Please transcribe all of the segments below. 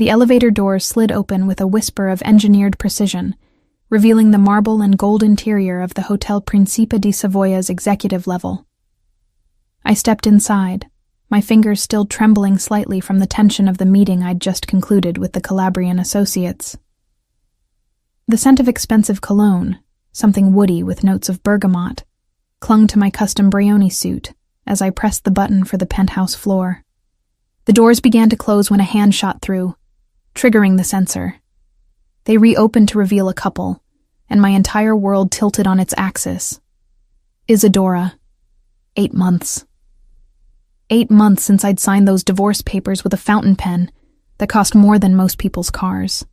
The elevator doors slid open with a whisper of engineered precision, revealing the marble and gold interior of the Hotel Principe di Savoia's executive level. I stepped inside, my fingers still trembling slightly from the tension of the meeting I'd just concluded with the Calabrian associates. The scent of expensive cologne, something woody with notes of bergamot, clung to my custom Brioni suit as I pressed the button for the penthouse floor. The doors began to close when a hand shot through, triggering the sensor. They reopened to reveal a couple, and my entire world tilted on its axis. Isadora. 8 months. 8 months since I'd signed those divorce papers with a fountain pen that cost more than most people's cars.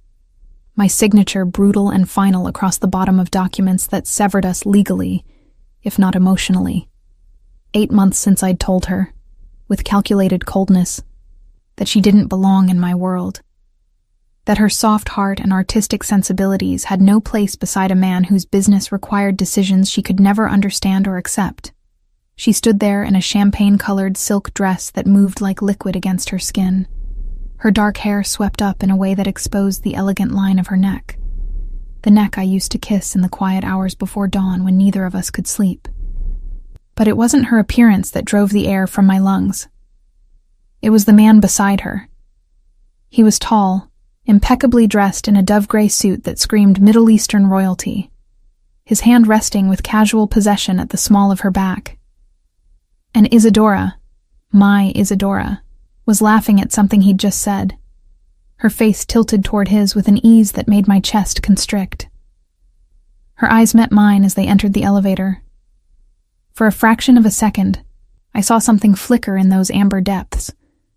My signature brutal and final across the bottom of documents that severed us legally, if not emotionally. 8 months since I'd told her, with calculated coldness, that she didn't belong in my world. That her soft heart and artistic sensibilities had no place beside a man whose business required decisions she could never understand or accept. She stood there in a champagne-colored silk dress that moved like liquid against her skin. Her dark hair swept up in a way that exposed the elegant line of her neck. The neck I used to kiss in the quiet hours before dawn when neither of us could sleep. But it wasn't her appearance that drove the air from my lungs. It was the man beside her. He was tall, impeccably dressed in a dove-gray suit that screamed Middle Eastern royalty, his hand resting with casual possession at the small of her back. And Isadora, my Isadora, was laughing at something he'd just said, her face tilted toward his with an ease that made my chest constrict. Her eyes met mine as they entered the elevator. For a fraction of a second, I saw something flicker in those amber depths.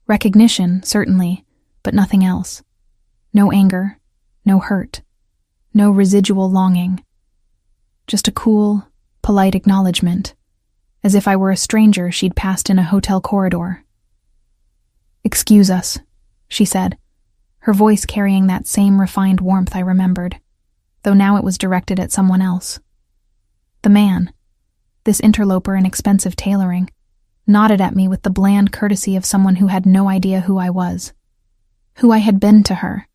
Recognition, certainly, but nothing else. No anger, no hurt, no residual longing. Just a cool, polite acknowledgement, as if I were a stranger she'd passed in a hotel corridor. "Excuse us," she said, her voice carrying that same refined warmth I remembered, though now it was directed at someone else. The man, this interloper in expensive tailoring, nodded at me with the bland courtesy of someone who had no idea who I was, who I had been to her.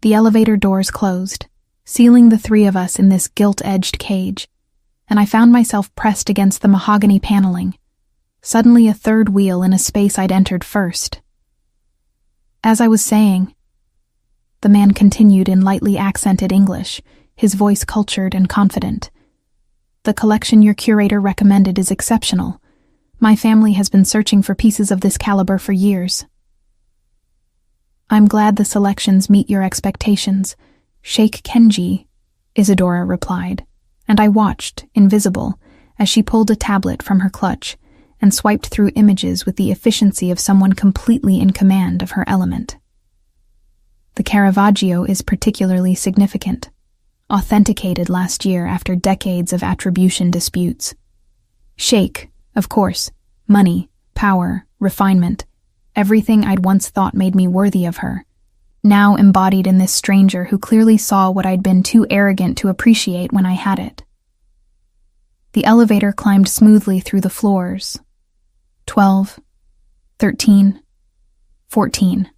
The elevator doors closed, sealing the three of us in this gilt-edged cage, and I found myself pressed against the mahogany paneling, suddenly a third wheel in a space I'd entered first. As I was saying, the man continued in lightly accented English, his voice cultured and confident. "The collection your curator recommended is exceptional. My family has been searching for pieces of this caliber for years." "I'm glad the selections meet your expectations, Sheikh Kenji," Isadora replied, and I watched, invisible, as she pulled a tablet from her clutch and swiped through images with the efficiency of someone completely in command of her element. "The Caravaggio is particularly significant, authenticated last year after decades of attribution disputes. Sheikh, of course, money, power, refinement, everything I'd once thought made me worthy of her, now embodied in this stranger who clearly saw what I'd been too arrogant to appreciate when I had it." The elevator climbed smoothly through the floors. 12, 13, 14.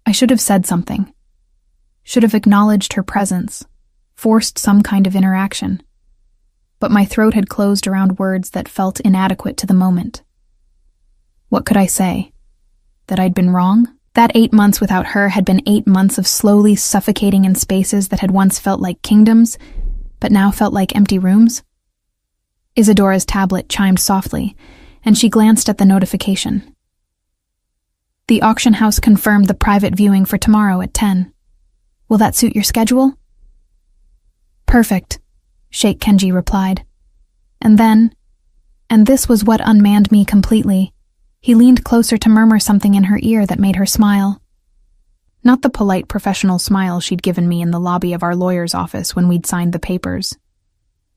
I should have said something. Should have acknowledged her presence, forced some kind of interaction. But my throat had closed around words that felt inadequate to the moment. What could I say? That I'd been wrong? That 8 months without her had been 8 months of slowly suffocating in spaces that had once felt like kingdoms, but now felt like empty rooms? Isadora's tablet chimed softly, and she glanced at the notification. "The auction house confirmed the private viewing for tomorrow at 10. Will that suit your schedule?" "Perfect," Sheikh Kenji replied. And then, and this was what unmanned me completely, he leaned closer to murmur something in her ear that made her smile. Not the polite professional smile she'd given me in the lobby of our lawyer's office when we'd signed the papers.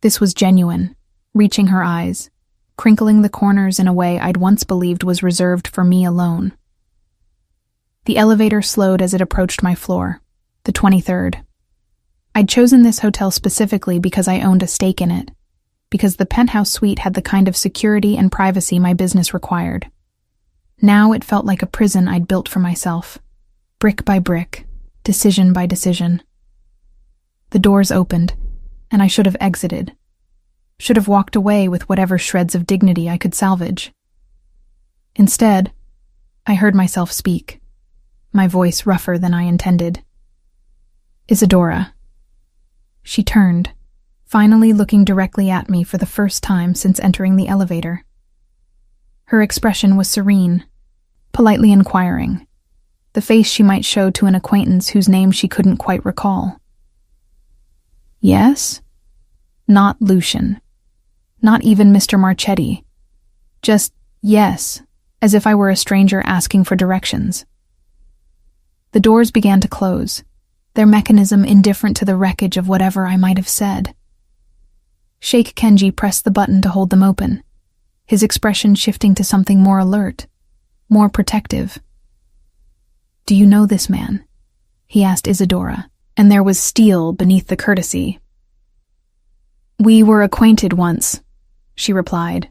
This was genuine, reaching her eyes, crinkling the corners in a way I'd once believed was reserved for me alone. The elevator slowed as it approached my floor, the 23rd. I'd chosen this hotel specifically because I owned a stake in it, because the penthouse suite had the kind of security and privacy my business required. Now it felt like a prison I'd built for myself, brick by brick, decision by decision. The doors opened, and I should have exited. Should have walked away with whatever shreds of dignity I could salvage. Instead, I heard myself speak, my voice rougher than I intended. Isadora. She turned, finally looking directly at me for the first time since entering the elevator. Her expression was serene, politely inquiring, the face she might show to an acquaintance whose name she couldn't quite recall. Yes? Not Lucian. Not even Mr. Marchetti. Just yes, as if I were a stranger asking for directions. The doors began to close, their mechanism indifferent to the wreckage of whatever I might have said. Sheikh Kenji pressed the button to hold them open, his expression shifting to something more alert, more protective. "Do you know this man?" he asked Isadora, and there was steel beneath the courtesy. "We were acquainted once," she replied,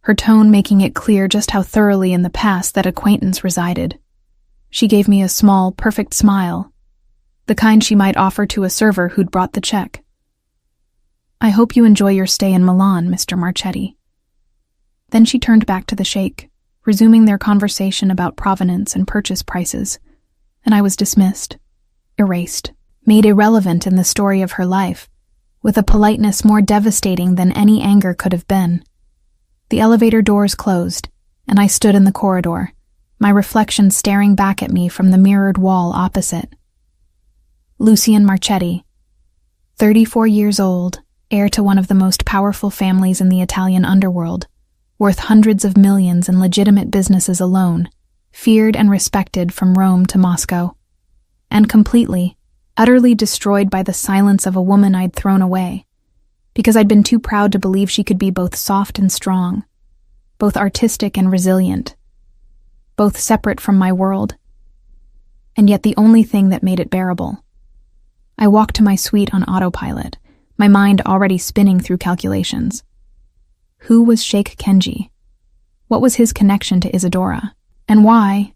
her tone making it clear just how thoroughly in the past that acquaintance resided. She gave me a small, perfect smile, the kind she might offer to a server who'd brought the check. "I hope you enjoy your stay in Milan, Mr. Marchetti." Then she turned back to the sheikh, resuming their conversation about provenance and purchase prices, and I was dismissed, erased, made irrelevant in the story of her life, with a politeness more devastating than any anger could have been. The elevator doors closed, and I stood in the corridor, my reflection staring back at me from the mirrored wall opposite. Lucian Marchetti, 34 years old, heir to one of the most powerful families in the Italian underworld, worth hundreds of millions in legitimate businesses alone, feared and respected from Rome to Moscow, and completely, utterly destroyed by the silence of a woman I'd thrown away, because I'd been too proud to believe she could be both soft and strong, both artistic and resilient, both separate from my world, and yet the only thing that made it bearable. I walked to my suite on autopilot, my mind already spinning through calculations. Who was Sheikh Kenji? What was his connection to Isadora? And why,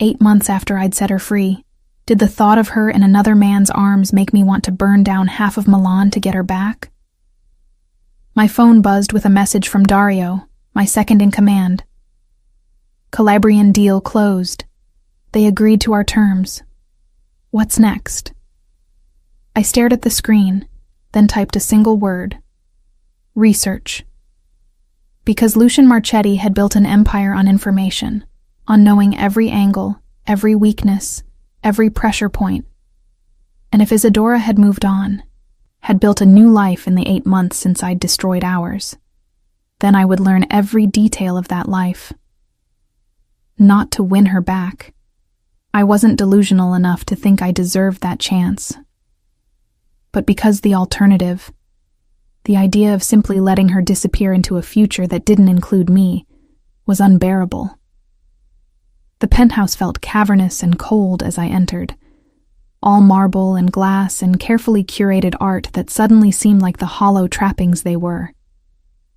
8 months after I'd set her free, did the thought of her in another man's arms make me want to burn down half of Milan to get her back? My phone buzzed with a message from Dario, my second in command. Calabrian deal closed. They agreed to our terms. What's next? I stared at the screen, then typed a single word. Research. Because Lucian Marchetti had built an empire on information, on knowing every angle, every weakness, every pressure point. And if Isadora had moved on, had built a new life in the 8 months since I'd destroyed ours, then I would learn every detail of that life. Not to win her back. I wasn't delusional enough to think I deserved that chance. But because the alternative, the idea of simply letting her disappear into a future that didn't include me, was unbearable. The penthouse felt cavernous and cold as I entered, all marble and glass and carefully curated art that suddenly seemed like the hollow trappings they were.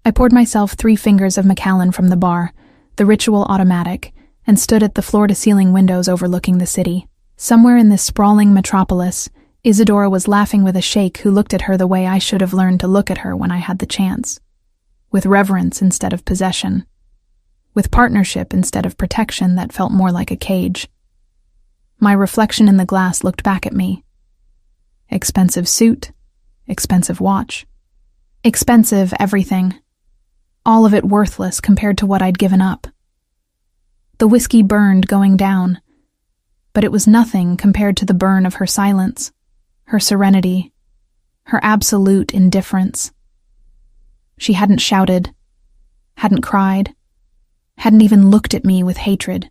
I poured myself 3 fingers of Macallan from the bar, the ritual automatic, and stood at the floor-to-ceiling windows overlooking the city. Somewhere in this sprawling metropolis, Isadora was laughing with a sheikh who looked at her the way I should have learned to look at her when I had the chance, with reverence instead of possession, with partnership instead of protection that felt more like a cage. My reflection in the glass looked back at me. Expensive suit, expensive watch, expensive everything, all of it worthless compared to what I'd given up. The whiskey burned going down, but it was nothing compared to the burn of her silence, her serenity, her absolute indifference. She hadn't shouted, hadn't cried, hadn't even looked at me with hatred.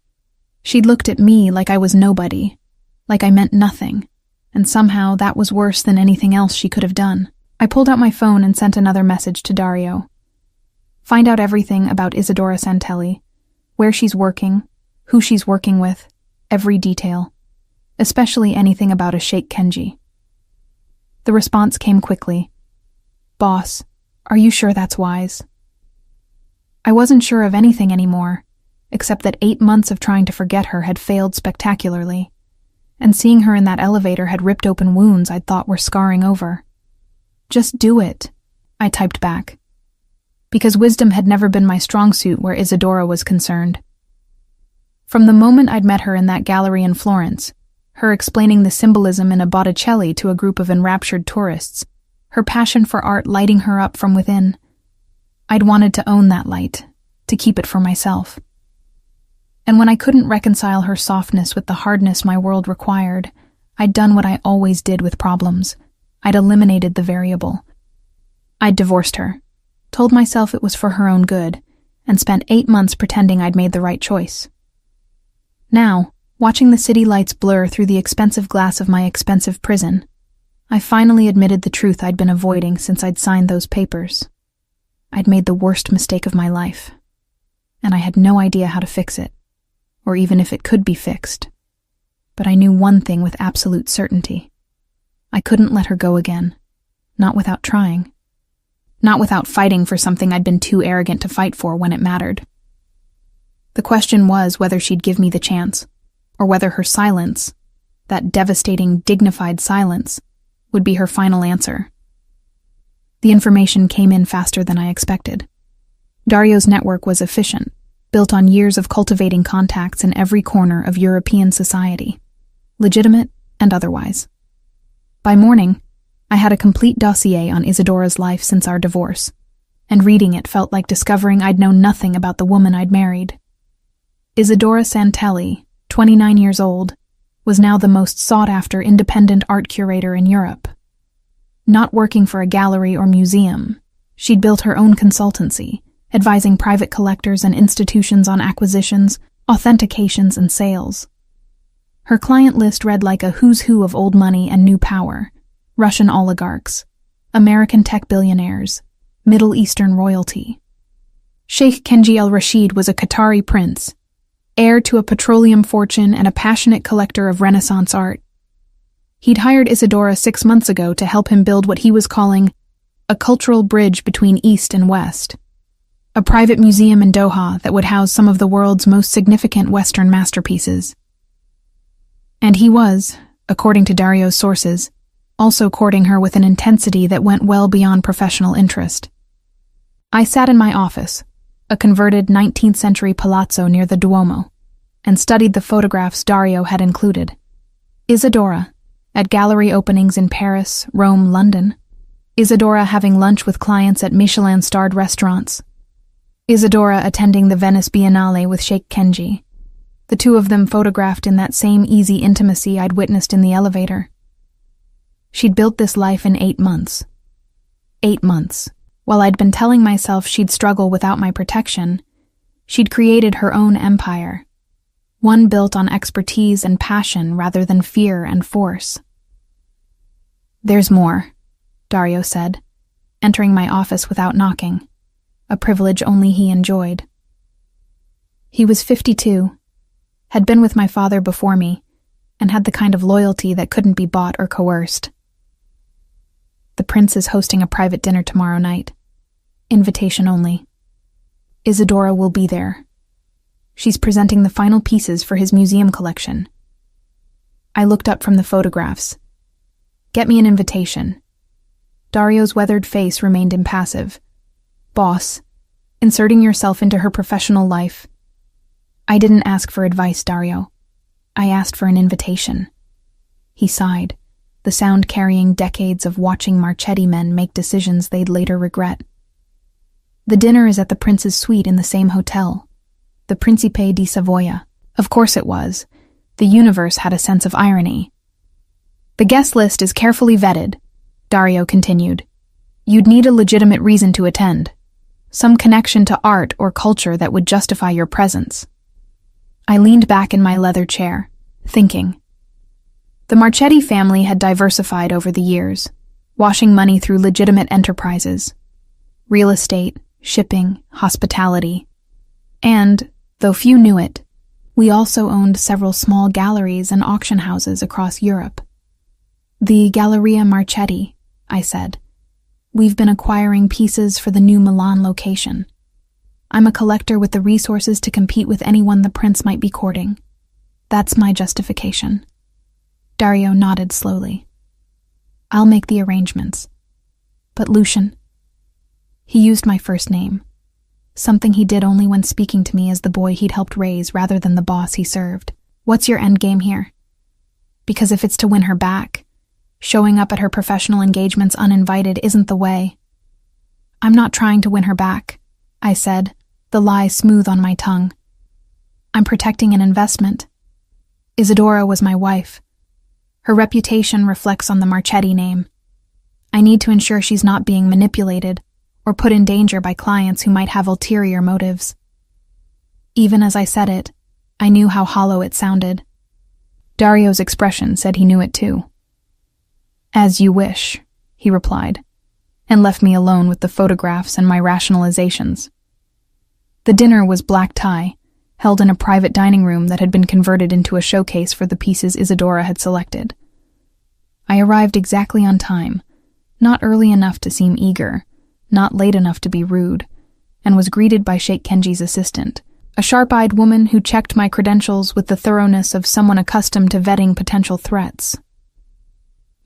She'd looked at me like I was nobody, like I meant nothing, and somehow that was worse than anything else she could have done. I pulled out my phone and sent another message to Dario. Find out everything about Isadora Santelli, where she's working, who she's working with, every detail, especially anything about a Sheikh Kenji. The response came quickly. Boss, are you sure that's wise? I wasn't sure of anything anymore, except that 8 months of trying to forget her had failed spectacularly. and seeing her in that elevator had ripped open wounds I'd thought were scarring over. "Just do it," I typed back, because wisdom had never been my strong suit where Isadora was concerned. From the moment I'd met her in that gallery in Florence, her explaining the symbolism in a Botticelli to a group of enraptured tourists, her passion for art lighting her up from within, I'd wanted to own that light, to keep it for myself. And when I couldn't reconcile her softness with the hardness my world required, I'd done what I always did with problems. I'd eliminated the variable. I'd divorced her, told myself it was for her own good, and spent 8 months pretending I'd made the right choice. Now, watching the city lights blur through the expensive glass of my expensive prison, I finally admitted the truth I'd been avoiding since I'd signed those papers. I'd made the worst mistake of my life, and I had no idea how to fix it, or even if it could be fixed. But I knew one thing with absolute certainty. I couldn't let her go again, not without trying. Not without fighting for something I'd been too arrogant to fight for when it mattered. The question was whether she'd give me the chance, or whether her silence, that devastating, dignified silence, would be her final answer. The information came in faster than I expected. Dario's network was efficient, built on years of cultivating contacts in every corner of European society, legitimate and otherwise. By morning, I had a complete dossier on Isadora's life since our divorce, and reading it felt like discovering I'd known nothing about the woman I'd married. Isadora Santelli, 29 years old, was now the most sought-after independent art curator in Europe. Not working for a gallery or museum, she'd built her own consultancy, advising private collectors and institutions on acquisitions, authentications, and sales. Her client list read like a who's who of old money and new power: Russian oligarchs, American tech billionaires, Middle Eastern royalty. Sheikh Kenji al-Rashid was a Qatari prince, heir to a petroleum fortune and a passionate collector of Renaissance art. He'd hired Isadora 6 months ago to help him build what he was calling a cultural bridge between East and West, a private museum in Doha that would house some of the world's most significant Western masterpieces. And he was, according to Dario's sources, also courting her with an intensity that went well beyond professional interest. I sat in my office, a converted 19th century palazzo near the Duomo, and studied the photographs Dario had included. Isadora, at gallery openings in Paris, Rome, London. Isadora having lunch with clients at Michelin-starred restaurants. Isadora attending the Venice Biennale with Sheikh Kenji, the two of them photographed in that same easy intimacy I'd witnessed in the elevator. She'd built this life in 8 months. 8 months. While I'd been telling myself she'd struggle without my protection, she'd created her own empire, one built on expertise and passion rather than fear and force. "There's more," Dario said, entering my office without knocking, a privilege only he enjoyed. He was 52, had been with my father before me, and had the kind of loyalty that couldn't be bought or coerced. "The prince is hosting a private dinner tomorrow night. Invitation only. Isadora will be there. She's presenting the final pieces for his museum collection." I looked up from the photographs. "Get me an invitation." Dario's weathered face remained impassive. "Boss, inserting yourself into her professional life." "I didn't ask for advice, Dario. I asked for an invitation." He sighed, the sound carrying decades of watching Marchetti men make decisions they'd later regret. "The dinner is at the prince's suite in the same hotel, the Principe di Savoia." Of course it was. The universe had a sense of irony. "The guest list is carefully vetted," Dario continued. "You'd need a legitimate reason to attend. Some connection to art or culture that would justify your presence." I leaned back in my leather chair, thinking. The Marchetti family had diversified over the years, washing money through legitimate enterprises. Real estate, shipping, hospitality. And, though few knew it, we also owned several small galleries and auction houses across Europe. "The Galleria Marchetti," I said. "We've been acquiring pieces for the new Milan location. I'm a collector with the resources to compete with anyone the prince might be courting. That's my justification." Dario nodded slowly. I'll make the arrangements. But Lucian? He used my first name, something he did only when speaking to me as the boy he'd helped raise rather than the boss he served. What's your endgame here? Because if it's to win her back, showing up at her professional engagements uninvited isn't the way. I'm not trying to win her back, I said, the lie smooth on my tongue. I'm protecting an investment. Isadora was my wife. Her reputation reflects on the Marchetti name. I need to ensure she's not being manipulated or put in danger by clients who might have ulterior motives. Even as I said it, I knew how hollow it sounded. Dario's expression said he knew it too. As you wish, he replied, and left me alone with the photographs and my rationalizations. The dinner was black tie, held in a private dining room that had been converted into a showcase for the pieces Isadora had selected. I arrived exactly on time, not early enough to seem eager, not late enough to be rude, and was greeted by Sheikh Kenji's assistant, a sharp-eyed woman who checked my credentials with the thoroughness of someone accustomed to vetting potential threats.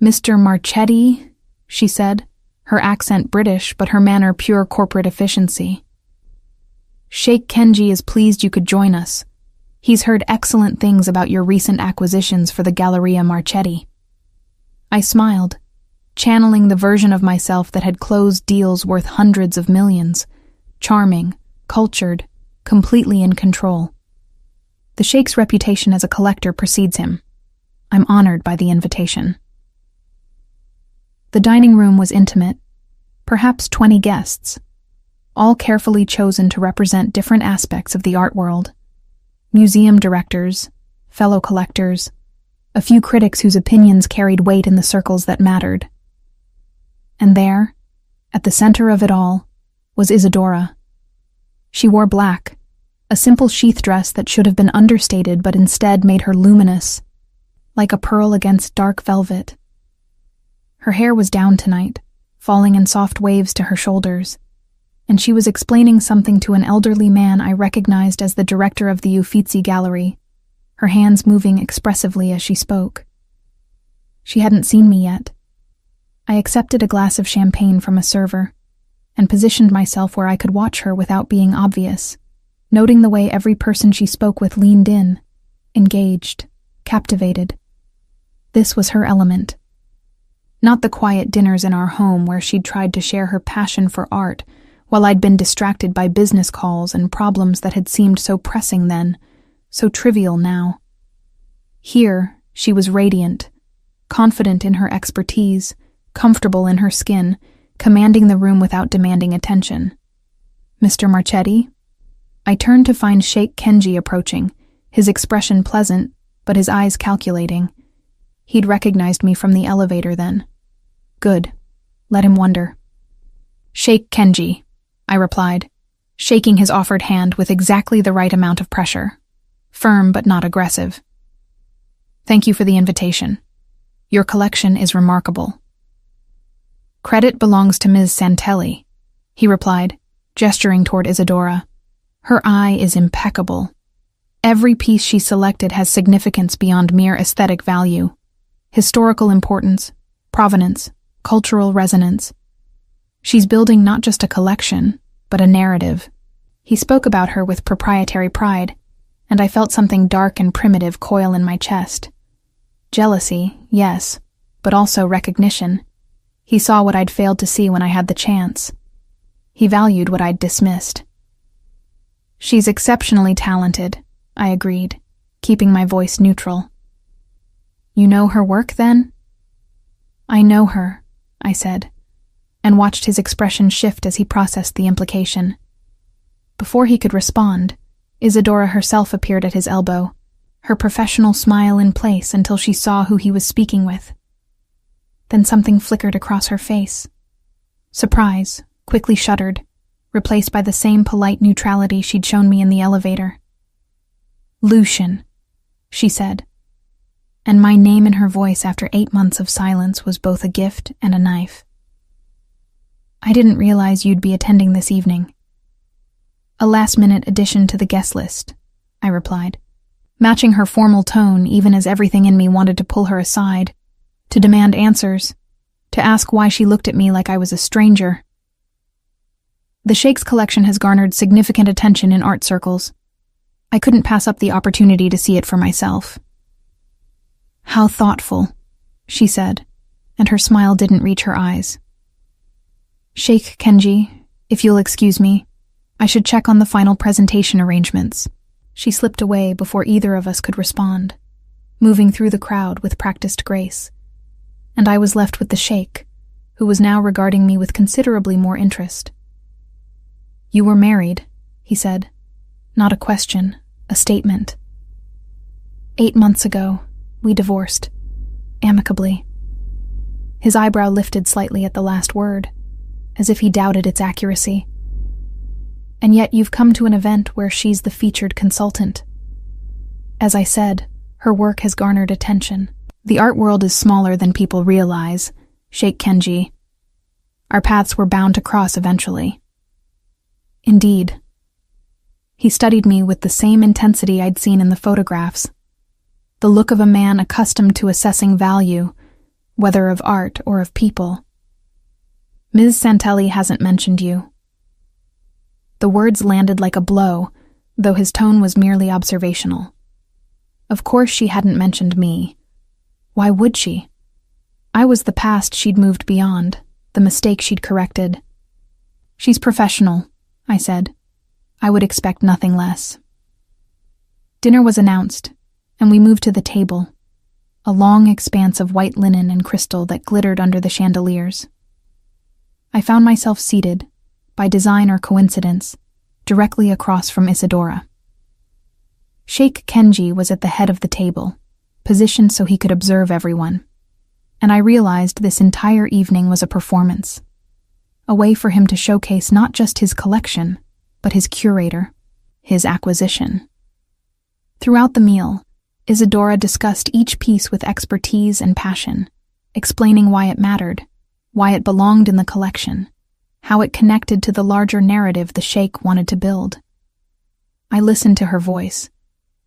Mr. Marchetti, she said, her accent British but her manner pure corporate efficiency. Sheikh Kenji is pleased you could join us. He's heard excellent things about your recent acquisitions for the Galleria Marchetti. I smiled, channeling the version of myself that had closed deals worth hundreds of millions, charming, cultured, completely in control. The Sheikh's reputation as a collector precedes him. I'm honored by the invitation. The dining room was intimate, perhaps 20 guests, all carefully chosen to represent different aspects of the art world. Museum directors, fellow collectors, a few critics whose opinions carried weight in the circles that mattered. And there, at the center of it all, was Isadora. She wore black, a simple sheath dress that should have been understated but instead made her luminous, like a pearl against dark velvet. Her hair was down tonight, falling in soft waves to her shoulders, and she was explaining something to an elderly man I recognized as the director of the Uffizi Gallery, her hands moving expressively as she spoke. She hadn't seen me yet. I accepted a glass of champagne from a server and positioned myself where I could watch her without being obvious, noting the way every person she spoke with leaned in, engaged, captivated. This was her element. Not the quiet dinners in our home where she'd tried to share her passion for art while I'd been distracted by business calls and problems that had seemed so pressing then, so trivial now. Here, she was radiant, confident in her expertise, comfortable in her skin, commanding the room without demanding attention. Mr. Marchetti? I turned to find Sheikh Kenji approaching, his expression pleasant, but his eyes calculating. He'd recognized me from the elevator then. Good. Let him wonder. Sheikh Kenji, I replied, shaking his offered hand with exactly the right amount of pressure. Firm but not aggressive. Thank you for the invitation. Your collection is remarkable. Credit belongs to Ms. Santelli, he replied, gesturing toward Isadora. Her eye is impeccable. Every piece she selected has significance beyond mere aesthetic value. Historical importance, provenance, cultural resonance. She's building not just a collection, but a narrative. He spoke about her with proprietary pride, and I felt something dark and primitive coil in my chest. Jealousy, yes, but also recognition. He saw what I'd failed to see when I had the chance. He valued what I'd dismissed. She's exceptionally talented, I agreed, keeping my voice neutral. You know her work, then? I know her, I said, and watched his expression shift as he processed the implication. Before he could respond, Isadora herself appeared at his elbow, her professional smile in place until she saw who he was speaking with. Then something flickered across her face. Surprise, quickly shuttered, replaced by the same polite neutrality she'd shown me in the elevator. Lucian, she said, and my name in her voice after 8 months of silence was both a gift and a knife. I didn't realize you'd be attending this evening. A last-minute addition to the guest list, I replied. matching her formal tone even as everything in me wanted to pull her aside, to demand answers, to ask why she looked at me like I was a stranger. The Sheikh's collection has garnered significant attention in art circles. I couldn't pass up the opportunity to see it for myself. "How thoughtful," she said, and her smile didn't reach her eyes. "Sheikh Kenji, if you'll excuse me, I should check on the final presentation arrangements." She slipped away before either of us could respond, moving through the crowd with practiced grace, and I was left with the Sheikh, who was now regarding me with considerably more interest. "You were married," he said. Not a question, a statement. "8 months ago, we divorced, amicably." His eyebrow lifted slightly at the last word, as if he doubted its accuracy. "And yet you've come to an event where she's the featured consultant. As I said, her work has garnered attention. The art world is smaller than people realize, Sheikh Kenji. Our paths were bound to cross eventually." "Indeed." He studied me with the same intensity I'd seen in the photographs, the look of a man accustomed to assessing value, whether of art or of people. "Ms. Santelli hasn't mentioned you." The words landed like a blow, though his tone was merely observational. Of course she hadn't mentioned me. Why would she? I was the past she'd moved beyond, the mistake she'd corrected. "She's professional," I said. I would expect nothing less. Dinner was announced, and we moved to the table, a long expanse of white linen and crystal that glittered under the chandeliers. I found myself seated, by design or coincidence, directly across from Isadora. Sheikh Kenji was at the head of the table, positioned so he could observe everyone, and I realized this entire evening was a performance, a way for him to showcase not just his collection, but his curator, his acquisition. Throughout the meal, Isadora discussed each piece with expertise and passion, explaining why it mattered, why it belonged in the collection, how it connected to the larger narrative the Sheikh wanted to build. I listened to her voice,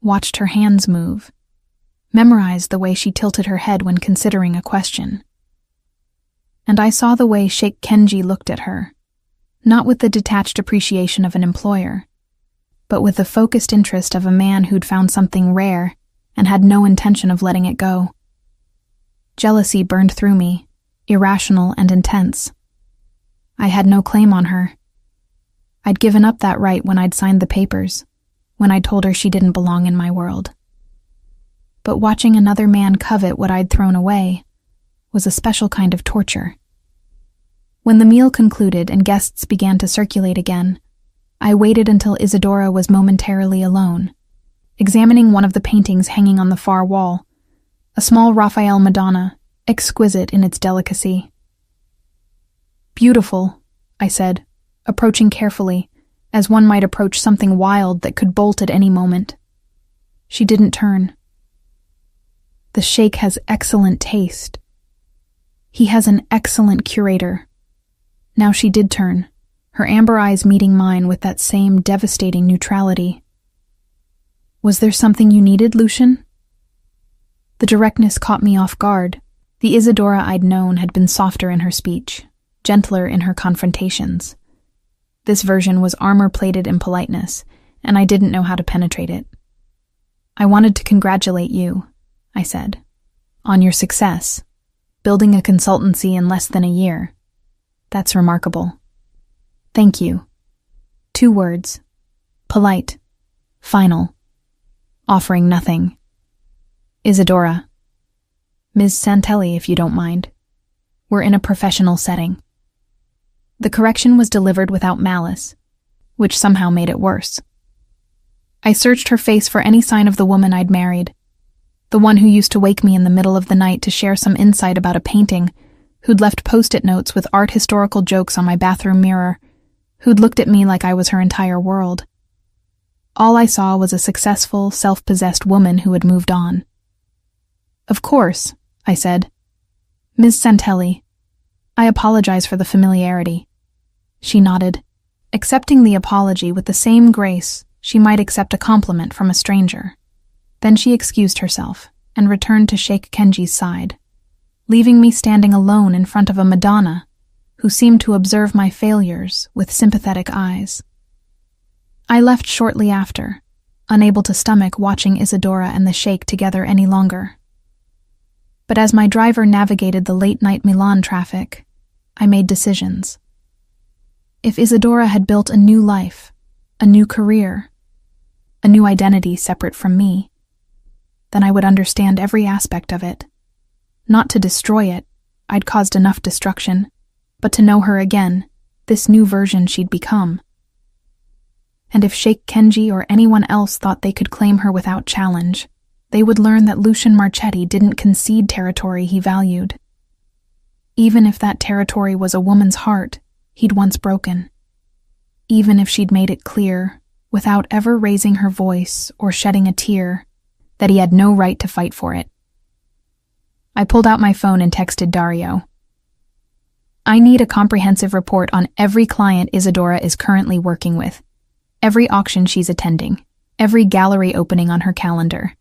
watched her hands move, memorized the way she tilted her head when considering a question. And I saw the way Sheikh Kenji looked at her, not with the detached appreciation of an employer, but with the focused interest of a man who'd found something rare and had no intention of letting it go. Jealousy burned through me, irrational and intense. I had no claim on her. I'd given up that right when I'd signed the papers, when I told her she didn't belong in my world. But watching another man covet what I'd thrown away was a special kind of torture. When the meal concluded and guests began to circulate again, I waited until Isadora was momentarily alone, examining one of the paintings hanging on the far wall, a small Raphael Madonna, exquisite in its delicacy. "Beautiful," I said, approaching carefully, as one might approach something wild that could bolt at any moment. She didn't turn. "The Sheikh has excellent taste. He has an excellent curator." Now she did turn, her amber eyes meeting mine with that same devastating neutrality. "Was there something you needed, Lucian?" The directness caught me off guard. The Isadora I'd known had been softer in her speech, gentler in her confrontations. This version was armor-plated in politeness, and I didn't know how to penetrate it. "I wanted to congratulate you," I said, "on your success, building a consultancy in less than a year. That's remarkable." "Thank you." 2 words. Polite. Final. Offering nothing. "Isadora. Ms. Santelli, if you don't mind. We're in a professional setting." The correction was delivered without malice, which somehow made it worse. I searched her face for any sign of the woman I'd married, the one who used to wake me in the middle of the night to share some insight about a painting, who'd left post-it notes with art historical jokes on my bathroom mirror, who'd looked at me like I was her entire world. All I saw was a successful, self-possessed woman who had moved on. "Of course," I said. "Ms. Santelli, I apologize for the familiarity." She nodded, accepting the apology with the same grace she might accept a compliment from a stranger. Then she excused herself and returned to Sheikh Kenji's side, leaving me standing alone in front of a Madonna who seemed to observe my failures with sympathetic eyes. I left shortly after, unable to stomach watching Isadora and the Sheikh together any longer. But as my driver navigated the late-night Milan traffic, I made decisions. If Isadora had built a new life, a new career, a new identity separate from me, then I would understand every aspect of it. Not to destroy it, I'd caused enough destruction, but to know her again, this new version she'd become. And if Sheikh Kenji or anyone else thought they could claim her without challenge, they would learn that Lucian Marchetti didn't concede territory he valued. Even if that territory was a woman's heart he'd once broken. Even if she'd made it clear, without ever raising her voice or shedding a tear, that he had no right to fight for it. I pulled out my phone and texted Dario. I need a comprehensive report on every client Isadora is currently working with, every auction she's attending, every gallery opening on her calendar.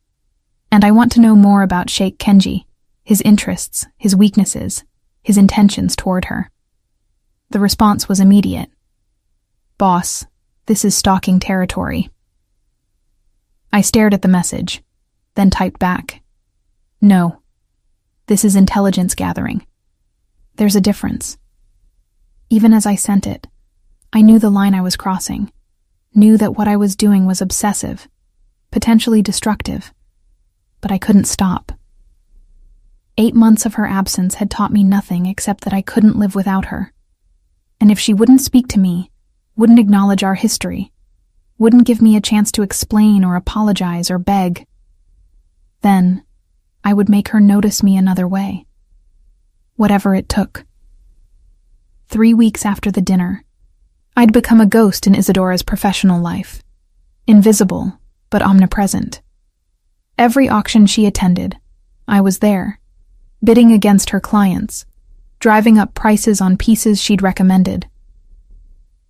And I want to know more about Sheikh Kenji, his interests, his weaknesses, his intentions toward her. The response was immediate. Boss, this is stalking territory. I stared at the message, then typed back. No, this is intelligence gathering. There's a difference. Even as I sent it, I knew the line I was crossing, knew that what I was doing was obsessive, potentially destructive, but I couldn't stop. 8 months of her absence had taught me nothing except that I couldn't live without her. And if she wouldn't speak to me, wouldn't acknowledge our history, wouldn't give me a chance to explain or apologize or beg, then I would make her notice me another way. Whatever it took. 3 weeks after the dinner, I'd become a ghost in Isadora's professional life. Invisible, but omnipresent. Every auction she attended, I was there, bidding against her clients, driving up prices on pieces she'd recommended.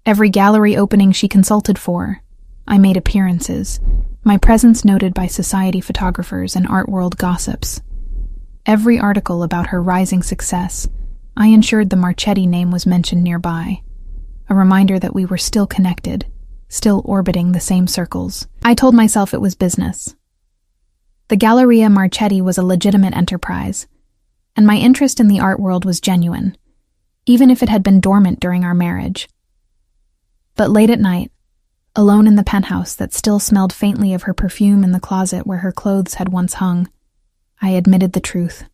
Every gallery opening she consulted for, I made appearances, my presence noted by society photographers and art world gossips. Every article about her rising success, I ensured the Marchetti name was mentioned nearby, a reminder that we were still connected, still orbiting the same circles. I told myself it was business. The Galleria Marchetti was a legitimate enterprise, and my interest in the art world was genuine, even if it had been dormant during our marriage. But late at night, alone in the penthouse that still smelled faintly of her perfume in the closet where her clothes had once hung, I admitted the truth.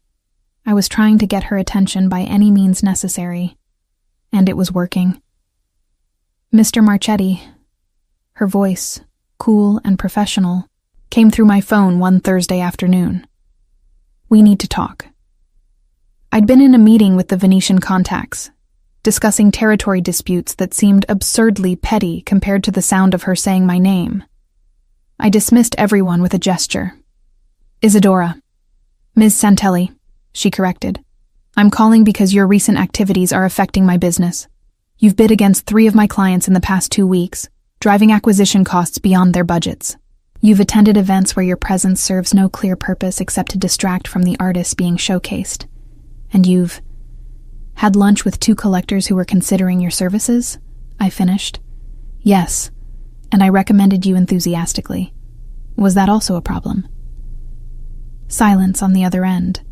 I was trying to get her attention by any means necessary, and it was working. Mr. Marchetti, her voice, cool and professional, came through my phone one Thursday afternoon. We need to talk. I'd been in a meeting with the Venetian contacts, discussing territory disputes that seemed absurdly petty compared to the sound of her saying my name. I dismissed everyone with a gesture. Isadora. Ms. Santelli, she corrected. I'm calling because your recent activities are affecting my business. You've bid against 3 of my clients in the past 2 weeks, driving acquisition costs beyond their budgets. You've attended events where your presence serves no clear purpose except to distract from the artists being showcased. And you've had lunch with 2 collectors who were considering your services? I finished. Yes, and I recommended you enthusiastically. Was that also a problem? Silence on the other end,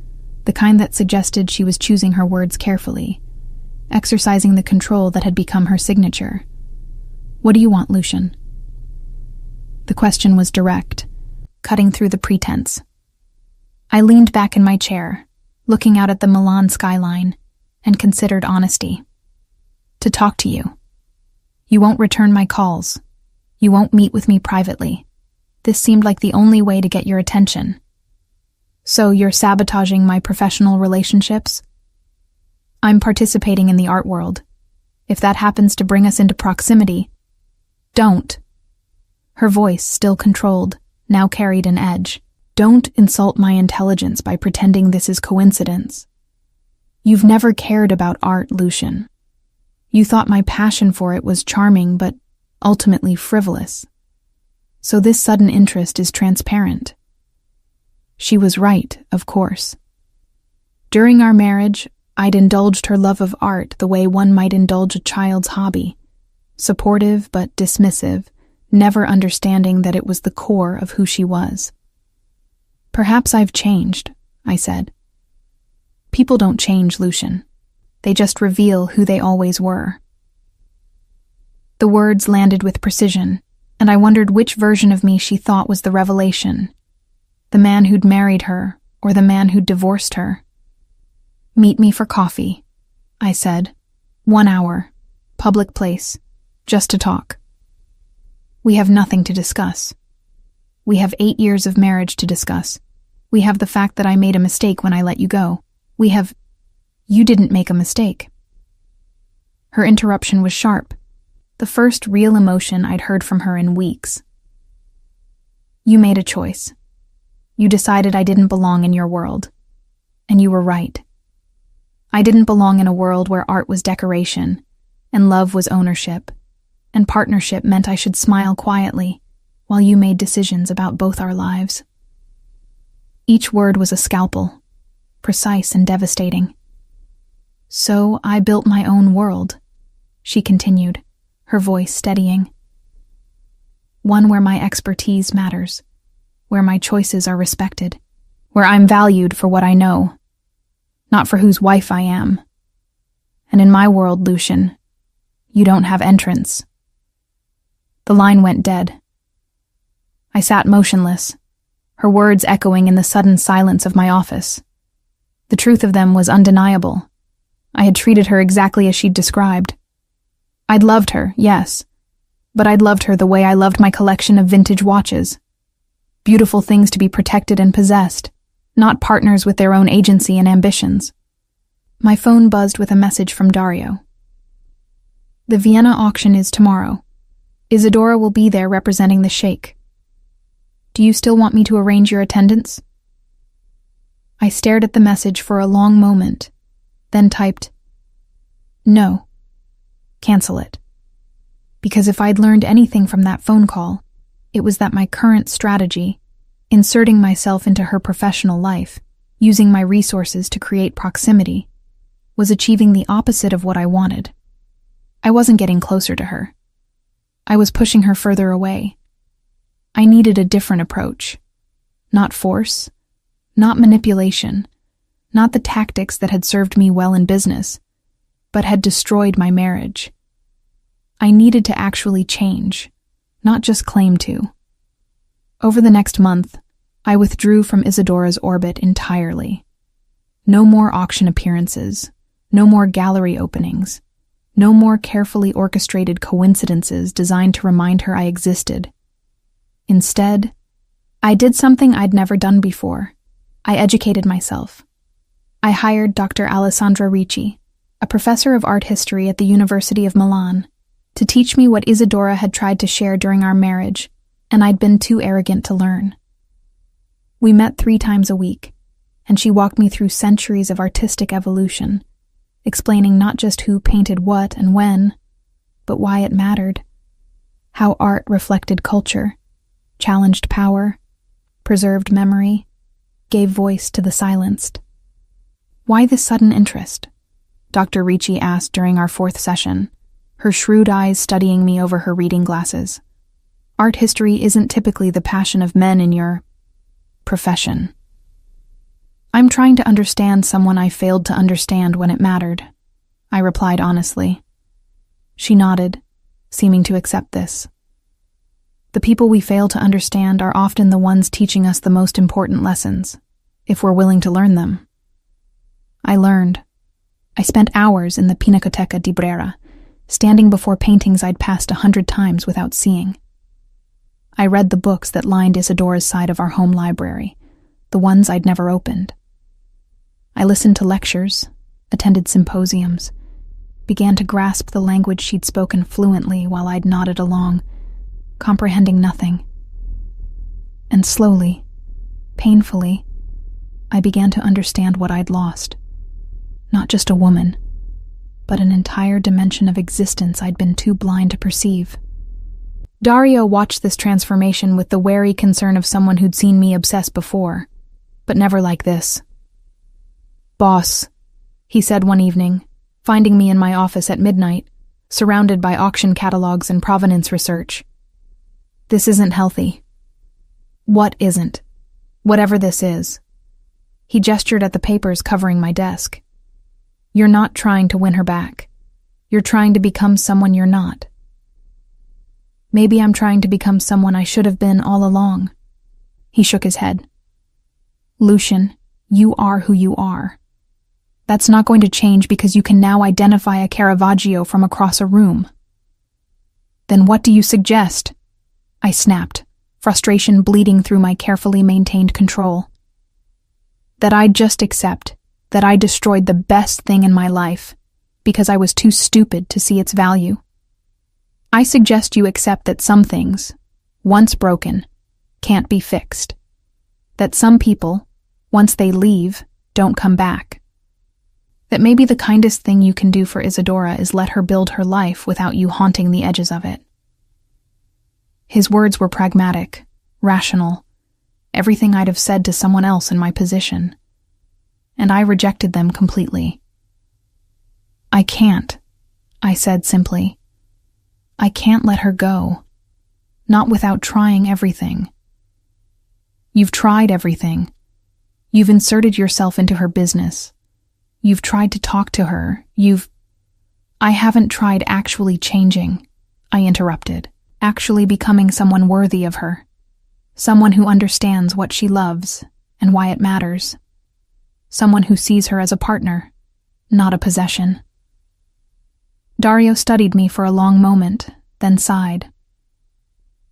the kind that suggested she was choosing her words carefully, exercising the control that had become her signature. What do you want, Lucian? The question was direct, cutting through the pretense. I leaned back in my chair, looking out at the Milan skyline, and considered honesty. To talk to you. You won't return my calls. You won't meet with me privately. This seemed like the only way to get your attention. So you're sabotaging my professional relationships? I'm participating in the art world. If that happens to bring us into proximity, don't. Her voice, still controlled, now carried an edge. Don't insult my intelligence by pretending this is coincidence. You've never cared about art, Lucian. You thought my passion for it was charming, but ultimately frivolous. So this sudden interest is transparent. She was right, of course. During our marriage, I'd indulged her love of art the way one might indulge a child's hobby, supportive but dismissive, never understanding that it was the core of who she was. Perhaps I've changed, I said. People don't change, Lucian. They just reveal who they always were. The words landed with precision, and I wondered which version of me she thought was the revelation. The man who'd married her, or the man who'd divorced her. Meet me for coffee, I said. 1 hour, public place, just to talk. We have nothing to discuss. We have 8 years of marriage to discuss. We have the fact that I made a mistake when I let you go. We have... You didn't make a mistake. Her interruption was sharp, the first real emotion I'd heard from her in weeks. You made a choice. You decided I didn't belong in your world. And you were right. I didn't belong in a world where art was decoration, and love was ownership, and partnership meant I should smile quietly, while you made decisions about both our lives. Each word was a scalpel, precise and devastating. So I built my own world, she continued, her voice steadying. One where my expertise matters, where my choices are respected, where I'm valued for what I know, not for whose wife I am. And in my world, Lucian, you don't have entrance. The line went dead. I sat motionless, her words echoing in the sudden silence of my office. The truth of them was undeniable. I had treated her exactly as she'd described. I'd loved her, yes, but I'd loved her the way I loved my collection of vintage watches. Beautiful things to be protected and possessed, not partners with their own agency and ambitions. My phone buzzed with a message from Dario. The Vienna auction is tomorrow. Isadora will be there representing the Sheikh. Do you still want me to arrange your attendance? I stared at the message for a long moment, then typed, No. Cancel it. Because if I'd learned anything from that phone call, it was that my current strategy, inserting myself into her professional life, using my resources to create proximity, was achieving the opposite of what I wanted. I wasn't getting closer to her. I was pushing her further away. I needed a different approach. Not force, not manipulation, not the tactics that had served me well in business, but had destroyed my marriage. I needed to actually change, not just claim to. Over the next month, I withdrew from Isadora's orbit entirely. No more auction appearances, no more gallery openings, no more carefully orchestrated coincidences designed to remind her I existed. Instead, I did something I'd never done before. I educated myself. I hired Dr. Alessandra Ricci, a professor of art history at the University of Milan, to teach me what Isadora had tried to share during our marriage, and I'd been too arrogant to learn. We met 3 times a week, and she walked me through centuries of artistic evolution, explaining not just who painted what and when, but why it mattered, how art reflected culture, challenged power, preserved memory, gave voice to the silenced. Why this sudden interest? Dr. Ricci asked during our 4th session, her shrewd eyes studying me over her reading glasses. Art history isn't typically the passion of men in your profession. I'm trying to understand someone I failed to understand when it mattered, I replied honestly. She nodded, seeming to accept this. The people we fail to understand are often the ones teaching us the most important lessons, if we're willing to learn them. I learned. I spent hours in the Pinacoteca di Brera, standing before paintings I'd passed 100 times without seeing. I read the books that lined Isadora's side of our home library, the ones I'd never opened. I listened to lectures, attended symposiums, began to grasp the language she'd spoken fluently while I'd nodded along, comprehending nothing. And slowly, painfully, I began to understand what I'd lost. Not just a woman, but an entire dimension of existence I'd been too blind to perceive. Dario watched this transformation with the wary concern of someone who'd seen me obsess before. but never like this. "Boss," he said one evening, finding me in my office at midnight, surrounded by auction catalogs and provenance research. "This isn't healthy." "What isn't?" "Whatever this is." He gestured at the papers covering my desk. "You're not trying to win her back. You're trying to become someone you're not." "Maybe I'm trying to become someone I should have been all along." He shook his head. "Lucian, you are who you are. That's not going to change because you can now identify a Caravaggio from across a room." "Then what do you suggest?" I snapped, frustration bleeding through my carefully maintained control. "That I just accept that I destroyed the best thing in my life because I was too stupid to see its value. I suggest you accept that some things, once broken, can't be fixed. That some people, once they leave, don't come back. That maybe the kindest thing you can do for Isadora is let her build her life without you haunting the edges of it." His words were pragmatic, rational, everything I'd have said to someone else in my position. And I rejected them completely. "I can't," I said simply. "I can't let her go. Not without trying everything." "You've tried everything. You've inserted yourself into her business. You've tried to talk to her. I haven't tried actually changing," I interrupted, "actually becoming someone worthy of her. Someone who understands what she loves and why it matters. Someone who sees her as a partner, not a possession." Dario studied me for a long moment, then sighed.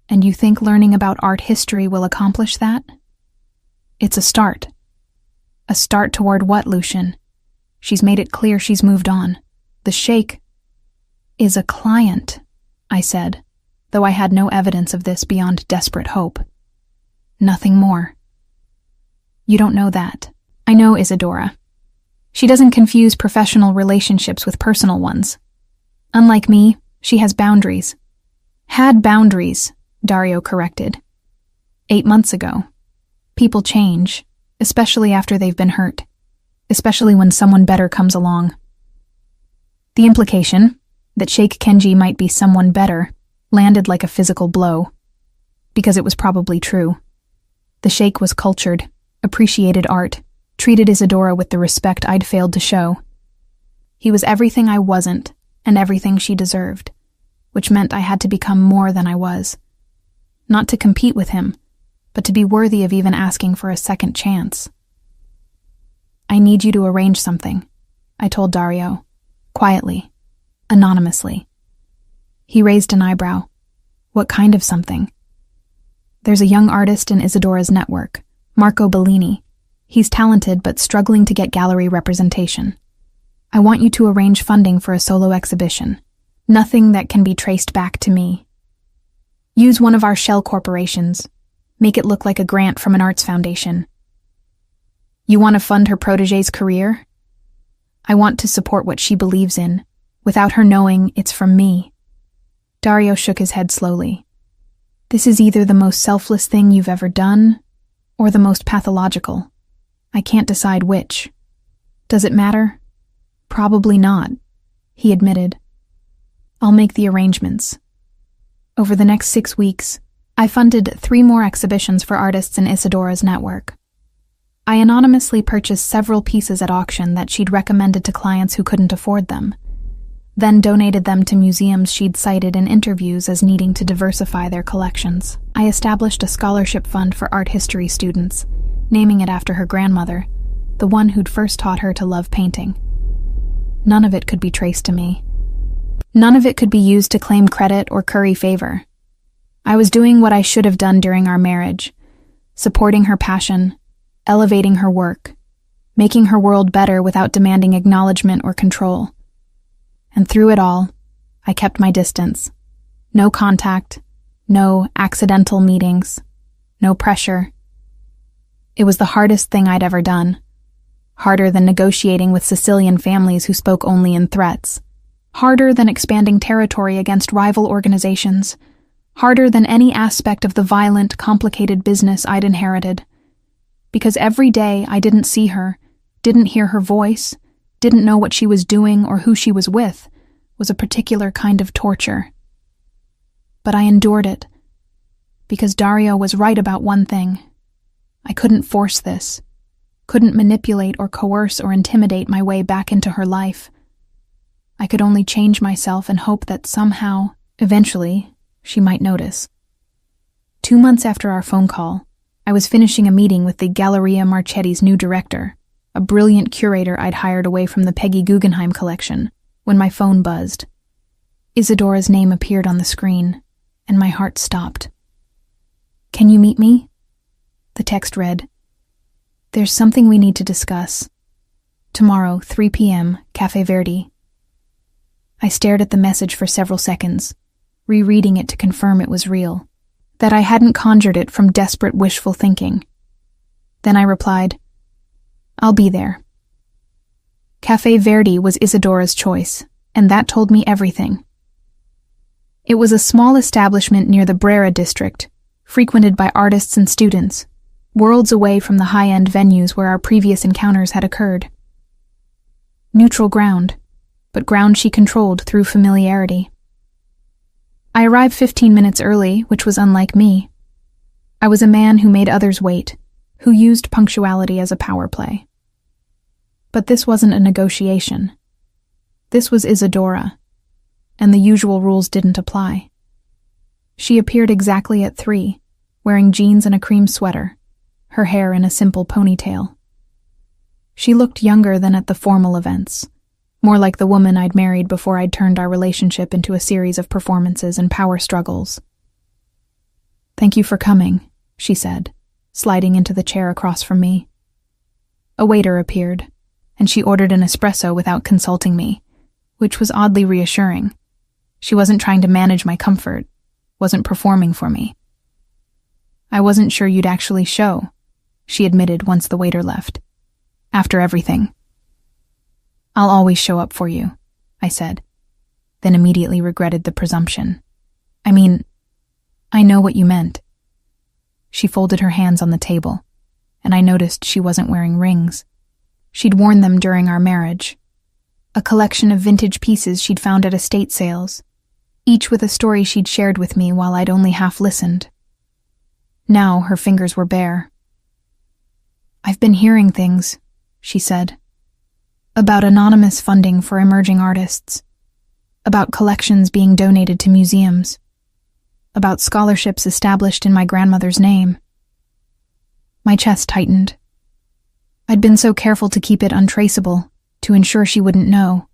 "And you think learning about art history will accomplish that?" "It's a start." "A start toward what, Lucian? She's made it clear she's moved on. The Sheikh is a client," I said, though I had no evidence of this beyond desperate hope. "Nothing more." "You don't know that. I know Isadora. She doesn't confuse professional relationships with personal ones. Unlike me, she has boundaries." "Had boundaries," Dario corrected. 8 months ago. People change, especially after they've been hurt. Especially when someone better comes along. The implication, that Sheikh Kenji might be someone better, landed like a physical blow. Because it was probably true. The Sheikh was cultured, appreciated art, treated Isadora with the respect I'd failed to show. He was everything I wasn't, and everything she deserved, which meant I had to become more than I was. Not to compete with him, but to be worthy of even asking for a second chance. "I need you to arrange something," I told Dario, quietly, anonymously. He raised an eyebrow. "What kind of something?" "There's a young artist in Isadora's network, Marco Bellini. He's talented but struggling to get gallery representation. I want you to arrange funding for a solo exhibition. Nothing that can be traced back to me. Use one of our shell corporations. Make it look like a grant from an arts foundation. You want to fund her protégé's career? I want to support what she believes in, without her knowing it's from me." Dario shook his head slowly. "This is either the most selfless thing you've ever done, or the most pathological. I can't decide which. Does it matter? Probably not," he admitted. "I'll make the arrangements." Over the next 6 weeks, I funded 3 more exhibitions for artists in Isadora's network. I anonymously purchased several pieces at auction that she'd recommended to clients who couldn't afford them, then donated them to museums she'd cited in interviews as needing to diversify their collections. I established a scholarship fund for art history students, naming it after her grandmother, the one who'd first taught her to love painting. None of it could be traced to me. None of it could be used to claim credit or curry favor. I was doing what I should have done during our marriage, supporting her passion, elevating her work, making her world better without demanding acknowledgement or control. And through it all, I kept my distance. No contact, no accidental meetings, no pressure. It was the hardest thing I'd ever done. Harder than negotiating with Sicilian families who spoke only in threats. Harder than expanding territory against rival organizations. Harder than any aspect of the violent, complicated business I'd inherited. because every day I didn't see her, didn't hear her voice, didn't know what she was doing or who she was with, was a particular kind of torture. But I endured it, because Dario was right about one thing. I couldn't force this, couldn't manipulate or coerce or intimidate my way back into her life. I could only change myself and hope that somehow, eventually, she might notice. 2 months after our phone call, I was finishing a meeting with the Galleria Marchetti's new director, a brilliant curator I'd hired away from the Peggy Guggenheim collection, when my phone buzzed. Isadora's name appeared on the screen, and my heart stopped. "Can you meet me?" The text read, "There's something we need to discuss. Tomorrow, 3 p.m., Café Verdi." I stared at the message for several seconds, rereading it to confirm it was real, that I hadn't conjured it from desperate wishful thinking. Then I replied, "I'll be there." Café Verdi was Isadora's choice, and that told me everything. It was a small establishment near the Brera district, frequented by artists and students, worlds away from the high-end venues where our previous encounters had occurred. Neutral ground, but ground she controlled through familiarity. I arrived 15 minutes early, which was unlike me. I was a man who made others wait, who used punctuality as a power play. But this wasn't a negotiation. This was Isadora, and the usual rules didn't apply. She appeared exactly at 3, wearing jeans and a cream sweater, her hair in a simple ponytail. She looked younger than at the formal events, more like the woman I'd married before I'd turned our relationship into a series of performances and power struggles. "Thank you for coming," she said, sliding into the chair across from me. A waiter appeared, and she ordered an espresso without consulting me, which was oddly reassuring. She wasn't trying to manage my comfort, wasn't performing for me. "I wasn't sure you'd actually show," she admitted once the waiter left. "After everything." "I'll always show up for you," I said, then immediately regretted the presumption. "I mean, I know what you meant." She folded her hands on the table, and I noticed she wasn't wearing rings. She'd worn them during our marriage. A collection of vintage pieces she'd found at estate sales, each with a story she'd shared with me while I'd only half listened. Now her fingers were bare. "I've been hearing things," she said, "about anonymous funding for emerging artists, about collections being donated to museums, about scholarships established in my grandmother's name." My chest tightened. I'd been so careful to keep it untraceable, to ensure she wouldn't know.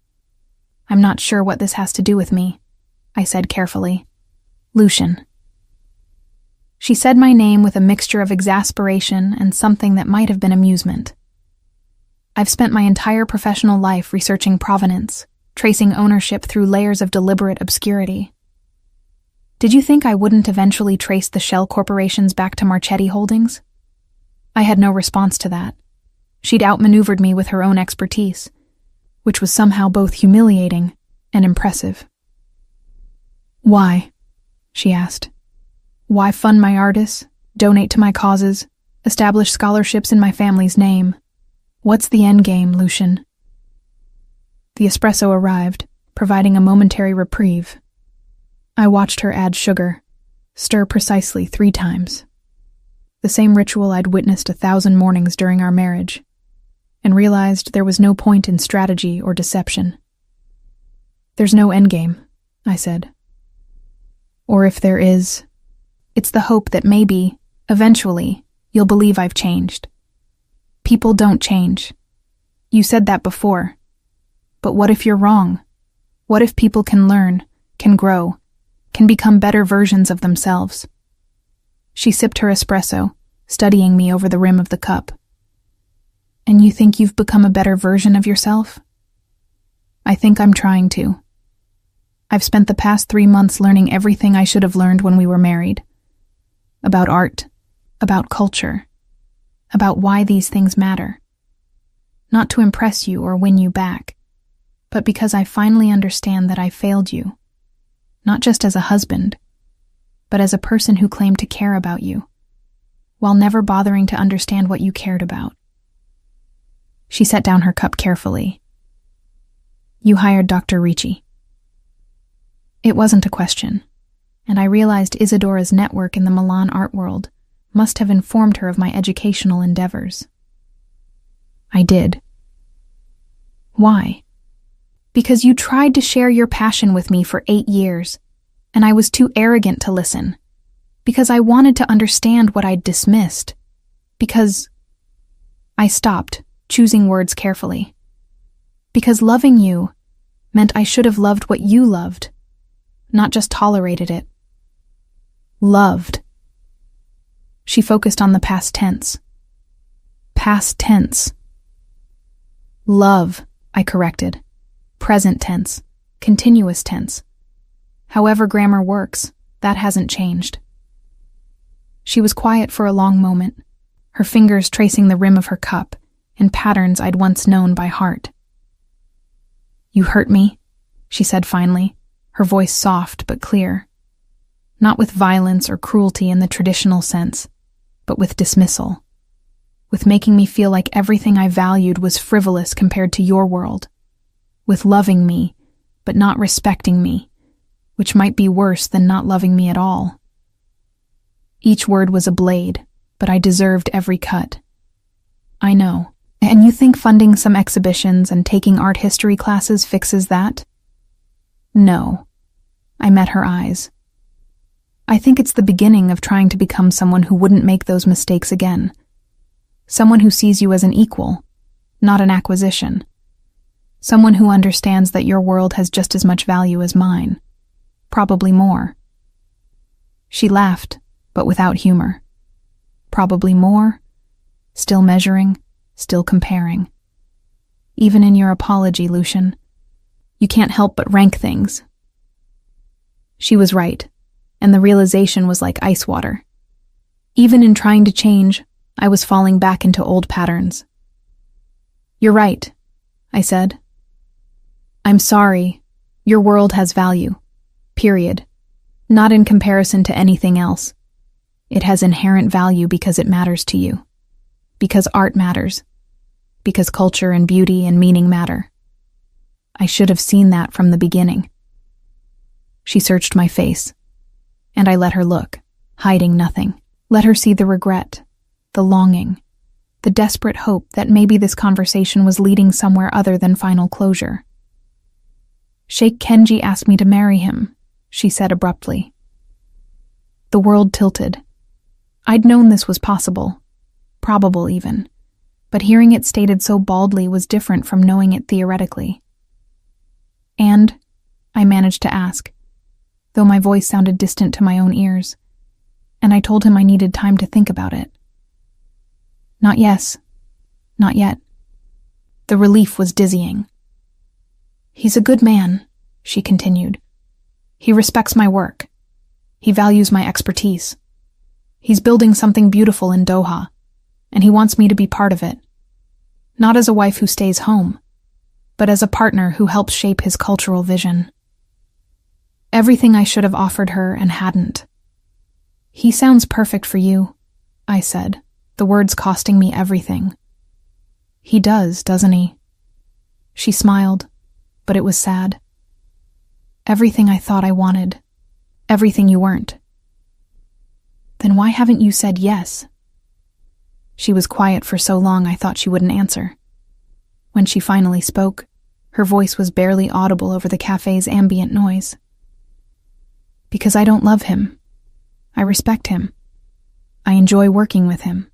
"I'm not sure what this has to do with me," I said carefully. "Lucian." She said my name with a mixture of exasperation and something that might have been amusement. I've spent my entire professional life researching provenance, tracing ownership through layers of deliberate obscurity. Did you think I wouldn't eventually trace the shell corporations back to Marchetti Holdings? I had no response to that. She'd outmaneuvered me with her own expertise, which was somehow both humiliating and impressive. "Why?" she asked. "Why fund my artists, donate to my causes, establish scholarships in my family's name? What's the end game, Lucian?" The espresso arrived, providing a momentary reprieve. I watched her add sugar, stir precisely 3 times. The same ritual I'd witnessed 1,000 mornings during our marriage, and realized there was no point in strategy or deception. "There's no endgame," I said. "Or if there is, it's the hope that maybe, eventually, you'll believe I've changed. People don't change. You said that before. But what if you're wrong? What if people can learn, can grow, can become better versions of themselves?" She sipped her espresso, studying me over the rim of the cup. "And you think you've become a better version of yourself?" "I think I'm trying to. I've spent the past 3 months learning everything I should have learned when we were married. About art, about culture, about why these things matter. Not to impress you or win you back, but because I finally understand that I failed you, not just as a husband, but as a person who claimed to care about you. while never bothering to understand what you cared about. She set down her cup carefully. You hired Dr. Ricci. It wasn't a question, and I realized Isadora's network in the Milan art world must have informed her of my educational endeavors. I did. Why? Because you tried to share your passion with me for 8 years, and I was too arrogant to listen. Because I wanted to understand what I'd dismissed. Because I stopped, choosing words carefully. Because loving you meant I should have loved what you loved, not just tolerated it. Loved. She focused on the past tense. Past tense. Love, I corrected. Present tense. Continuous tense. However grammar works, that hasn't changed. She was quiet for a long moment, her fingers tracing the rim of her cup in patterns I'd once known by heart. You hurt me, she said finally, her voice soft but clear. Not with violence or cruelty in the traditional sense, but with dismissal. With making me feel like everything I valued was frivolous compared to your world. With loving me, but not respecting me, which might be worse than not loving me at all. Each word was a blade, but I deserved every cut. I know. And you think funding some exhibitions and taking art history classes fixes that? No. I met her eyes. I think it's the beginning of trying to become someone who wouldn't make those mistakes again. Someone who sees you as an equal, not an acquisition. Someone who understands that your world has just as much value as mine. Probably more. She laughed, but without humor. Probably more, still measuring, still comparing. Even in your apology, Lucian, you can't help but rank things. She was right, and the realization was like ice water. Even in trying to change, I was falling back into old patterns. You're right, I said. I'm sorry. Your world has value. Period. Not in comparison to anything else. It has inherent value because it matters to you. Because art matters. Because culture and beauty and meaning matter. I should have seen that from the beginning. She searched my face, and I let her look, hiding nothing. Let her see the regret, the longing, the desperate hope that maybe this conversation was leading somewhere other than final closure. Sheikh Kenji asked me to marry him, she said abruptly. The world tilted. I'd known this was possible, probable even, but hearing it stated so baldly was different from knowing it theoretically. And, I managed to ask, though my voice sounded distant to my own ears, and I told him I needed time to think about it. Not yes, not yet. The relief was dizzying. He's a good man, she continued. He respects my work. He values my expertise. He's building something beautiful in Doha, and he wants me to be part of it. Not as a wife who stays home, but as a partner who helps shape his cultural vision. Everything I should have offered her and hadn't. He sounds perfect for you, I said, the words costing me everything. He does, doesn't he? She smiled, but it was sad. Everything I thought I wanted. Everything you weren't. Then why haven't you said yes? She was quiet for so long I thought she wouldn't answer. When she finally spoke, her voice was barely audible over the cafe's ambient noise. Because I don't love him. I respect him. I enjoy working with him.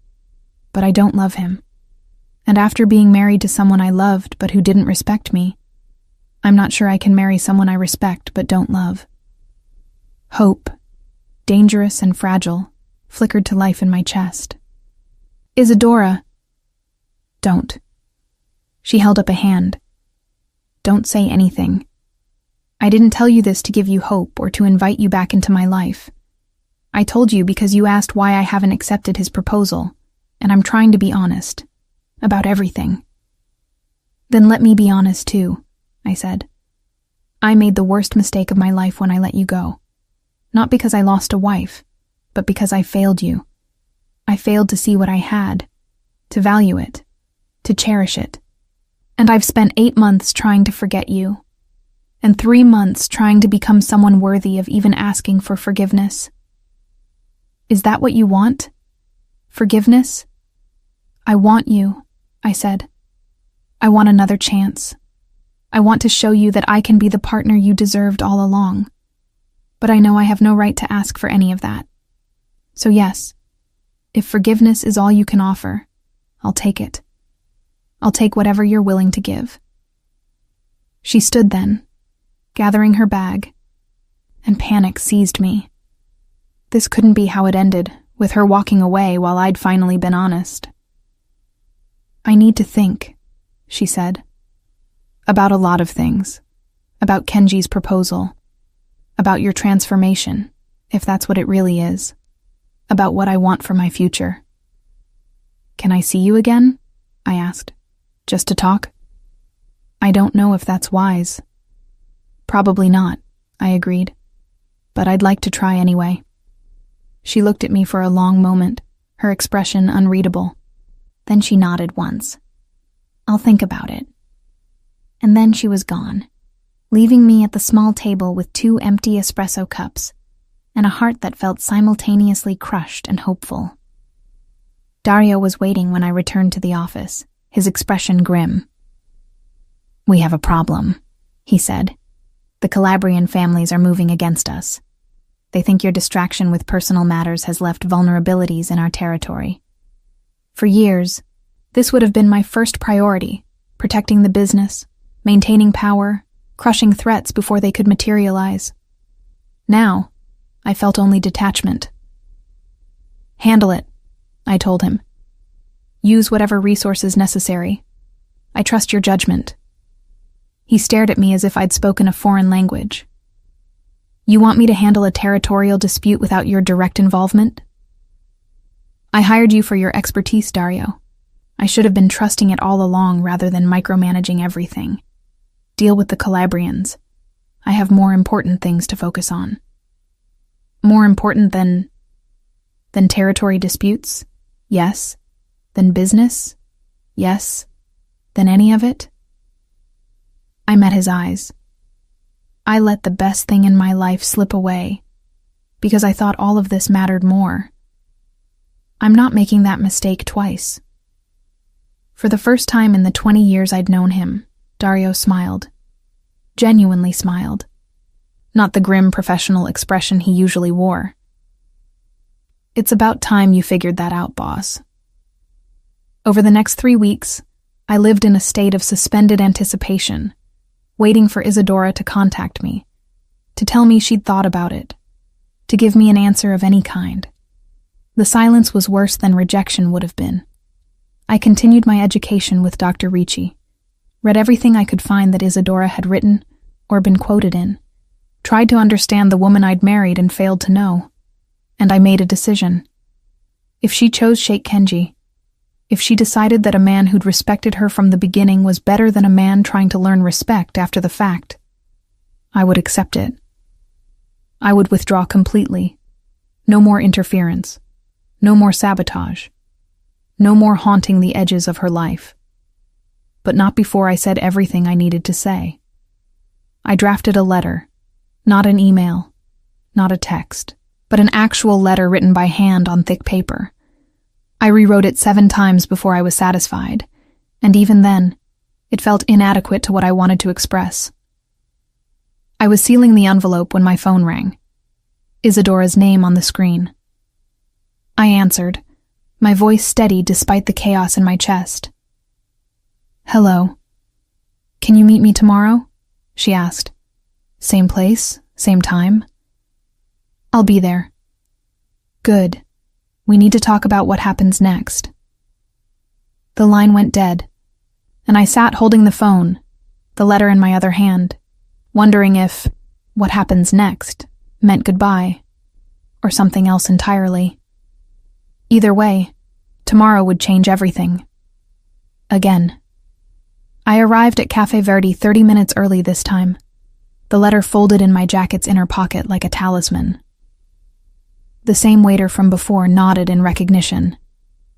But I don't love him. And after being married to someone I loved but who didn't respect me, I'm not sure I can marry someone I respect but don't love. Hope, dangerous and fragile, flickered to life in my chest. Isadora. Don't. She held up a hand. Don't say anything. I didn't tell you this to give you hope or to invite you back into my life. I told you because you asked why I haven't accepted his proposal, and I'm trying to be honest. About everything. Then let me be honest too, I said. I made the worst mistake of my life when I let you go. Not because I lost a wife, but because I failed you. I failed to see what I had, to value it, to cherish it. And I've spent 8 months trying to forget you, and 3 months trying to become someone worthy of even asking for forgiveness. Is that what you want? Forgiveness? I want you, I said. I want another chance. I want to show you that I can be the partner you deserved all along. But I know I have no right to ask for any of that. So yes, if forgiveness is all you can offer, I'll take it. I'll take whatever you're willing to give. She stood then, gathering her bag, and panic seized me. This couldn't be how it ended, with her walking away while I'd finally been honest. I need to think, she said. About a lot of things. About Kenji's proposal. About your transformation, if that's what it really is. About what I want for my future. Can I see you again? I asked. Just to talk? I don't know if that's wise. Probably not, I agreed. But I'd like to try anyway. She looked at me for a long moment, her expression unreadable. Then she nodded once. I'll think about it. And then she was gone, leaving me at the small table with 2 empty espresso cups and a heart that felt simultaneously crushed and hopeful. Dario was waiting when I returned to the office, his expression grim. We have a problem, he said. The Calabrian families are moving against us. They think your distraction with personal matters has left vulnerabilities in our territory. For years, this would have been my first priority, protecting the business, maintaining power, crushing threats before they could materialize. Now, I felt only detachment. Handle it, I told him. Use whatever resources necessary. I trust your judgment. He stared at me as if I'd spoken a foreign language. You want me to handle a territorial dispute without your direct involvement? I hired you for your expertise, Dario. I should have been trusting it all along rather than micromanaging everything. Deal with the Calabrians. I have more important things to focus on. More important than territory disputes? Yes. Than business? Yes. Than any of it? I met his eyes. I let the best thing in my life slip away because I thought all of this mattered more. I'm not making that mistake twice. For the first time in the 20 years I'd known him, Dario smiled. Genuinely smiled. Not the grim professional expression he usually wore. It's about time you figured that out, boss. Over the next 3 weeks, I lived in a state of suspended anticipation, waiting for Isadora to contact me, to tell me she'd thought about it, to give me an answer of any kind. The silence was worse than rejection would have been. I continued my education with Dr. Ricci, read everything I could find that Isadora had written or been quoted in, tried to understand the woman I'd married and failed to know, and I made a decision. If she chose Sheikh Kenji, if she decided that a man who'd respected her from the beginning was better than a man trying to learn respect after the fact, I would accept it. I would withdraw completely. No more interference. No more sabotage. No more haunting the edges of her life. But not before I said everything I needed to say. I drafted a letter, not an email, not a text, but an actual letter written by hand on thick paper. I rewrote it 7 times before I was satisfied, and even then, it felt inadequate to what I wanted to express. I was sealing the envelope when my phone rang. Isadora's name on the screen. I answered, my voice steady despite the chaos in my chest. Hello. Can you meet me tomorrow? She asked. Same place, same time? I'll be there. Good. We need to talk about what happens next. The line went dead, and I sat holding the phone, the letter in my other hand, wondering if what happens next meant goodbye, or something else entirely. Either way, tomorrow would change everything. Again. I arrived at Cafe Verdi 30 minutes early this time, the letter folded in my jacket's inner pocket like a talisman. The same waiter from before nodded in recognition,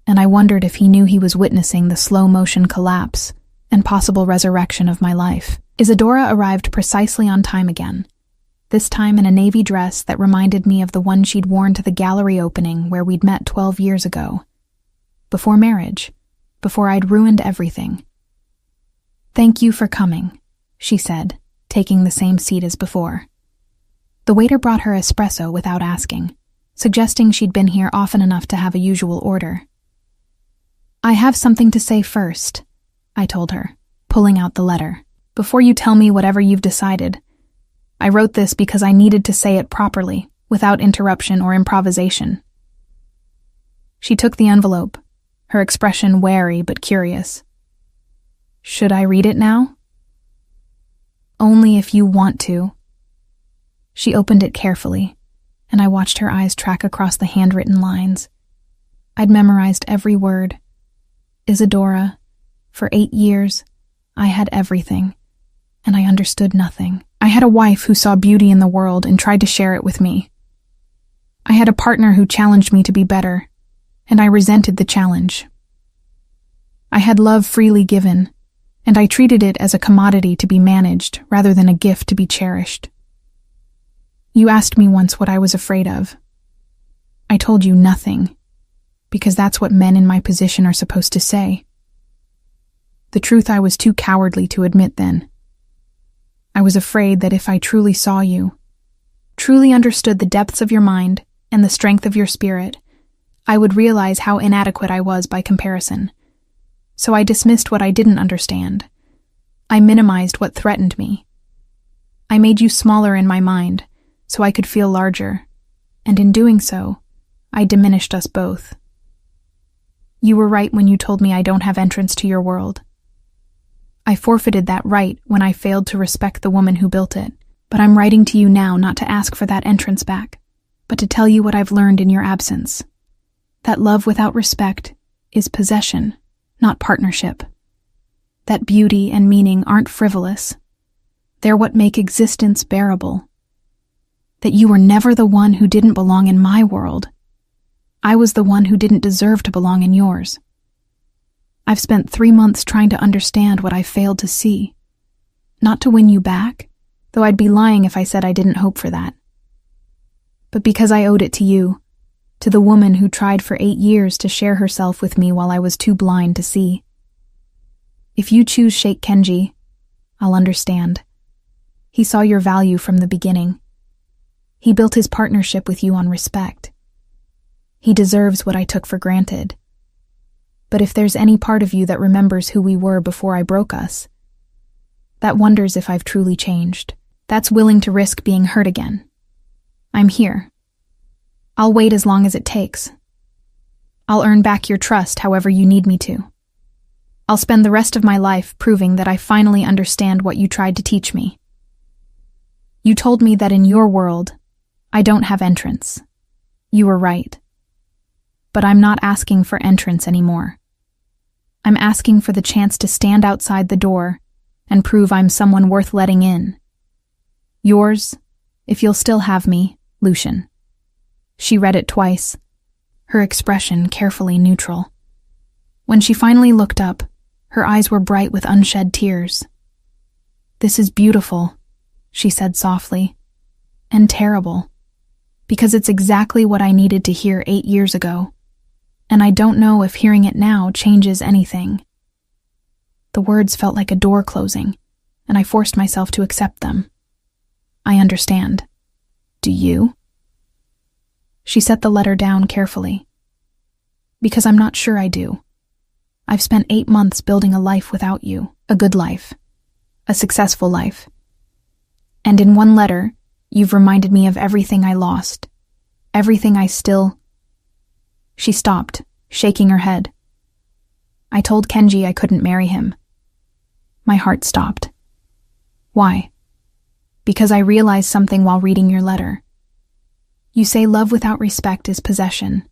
and I wondered if he knew he was witnessing the slow-motion collapse and possible resurrection of my life. Isadora arrived precisely on time again, this time in a navy dress that reminded me of the one she'd worn to the gallery opening where we'd met 12 years ago. Before marriage, before I'd ruined everything. "Thank you for coming," she said, taking the same seat as before. The waiter brought her espresso without asking, suggesting she'd been here often enough to have a usual order. "I have something to say first," I told her, pulling out the letter. "Before you tell me whatever you've decided, I wrote this because I needed to say it properly, without interruption or improvisation." She took the envelope, her expression wary but curious. "Should I read it now?" "Only if you want to." She opened it carefully, and I watched her eyes track across the handwritten lines. I'd memorized every word. Isadora, for 8 years, I had everything, and I understood nothing. I had a wife who saw beauty in the world and tried to share it with me. I had a partner who challenged me to be better, and I resented the challenge. I had love freely given, and I treated it as a commodity to be managed rather than a gift to be cherished. You asked me once what I was afraid of. I told you nothing, because that's what men in my position are supposed to say. The truth I was too cowardly to admit then. I was afraid that if I truly saw you, truly understood the depths of your mind and the strength of your spirit, I would realize how inadequate I was by comparison. So I dismissed what I didn't understand. I minimized what threatened me. I made you smaller in my mind, so I could feel larger, and in doing so, I diminished us both. You were right when you told me I don't have entrance to your world. I forfeited that right when I failed to respect the woman who built it, but I'm writing to you now not to ask for that entrance back, but to tell you what I've learned in your absence. That love without respect is possession, not partnership. That beauty and meaning aren't frivolous. They're what make existence bearable. That you were never the one who didn't belong in my world. I was the one who didn't deserve to belong in yours. I've spent 3 months trying to understand what I failed to see. Not to win you back, though I'd be lying if I said I didn't hope for that. But because I owed it to you, to the woman who tried for 8 years to share herself with me while I was too blind to see. If you choose Sheikh Kenji, I'll understand. He saw your value from the beginning. He built his partnership with you on respect. He deserves what I took for granted. But if there's any part of you that remembers who we were before I broke us, that wonders if I've truly changed, that's willing to risk being hurt again, I'm here. I'll wait as long as it takes. I'll earn back your trust however you need me to. I'll spend the rest of my life proving that I finally understand what you tried to teach me. You told me that in your world, I don't have entrance. You were right. But I'm not asking for entrance anymore. I'm asking for the chance to stand outside the door and prove I'm someone worth letting in. Yours, if you'll still have me, Lucian. She read it twice, her expression carefully neutral. When she finally looked up, her eyes were bright with unshed tears. "This is beautiful," she said softly, "and terrible, because it's exactly what I needed to hear 8 years ago, and I don't know if hearing it now changes anything." The words felt like a door closing, and I forced myself to accept them. "I understand. Do you?" She set the letter down carefully. "Because I'm not sure I do. I've spent 8 months building a life without you, a good life, a successful life. And in one letter, you've reminded me of everything I lost, everything I still—" She stopped, shaking her head. "I told Kenji I couldn't marry him." My heart stopped. "Why?" "Because I realized something while reading your letter. You say love without respect is possession.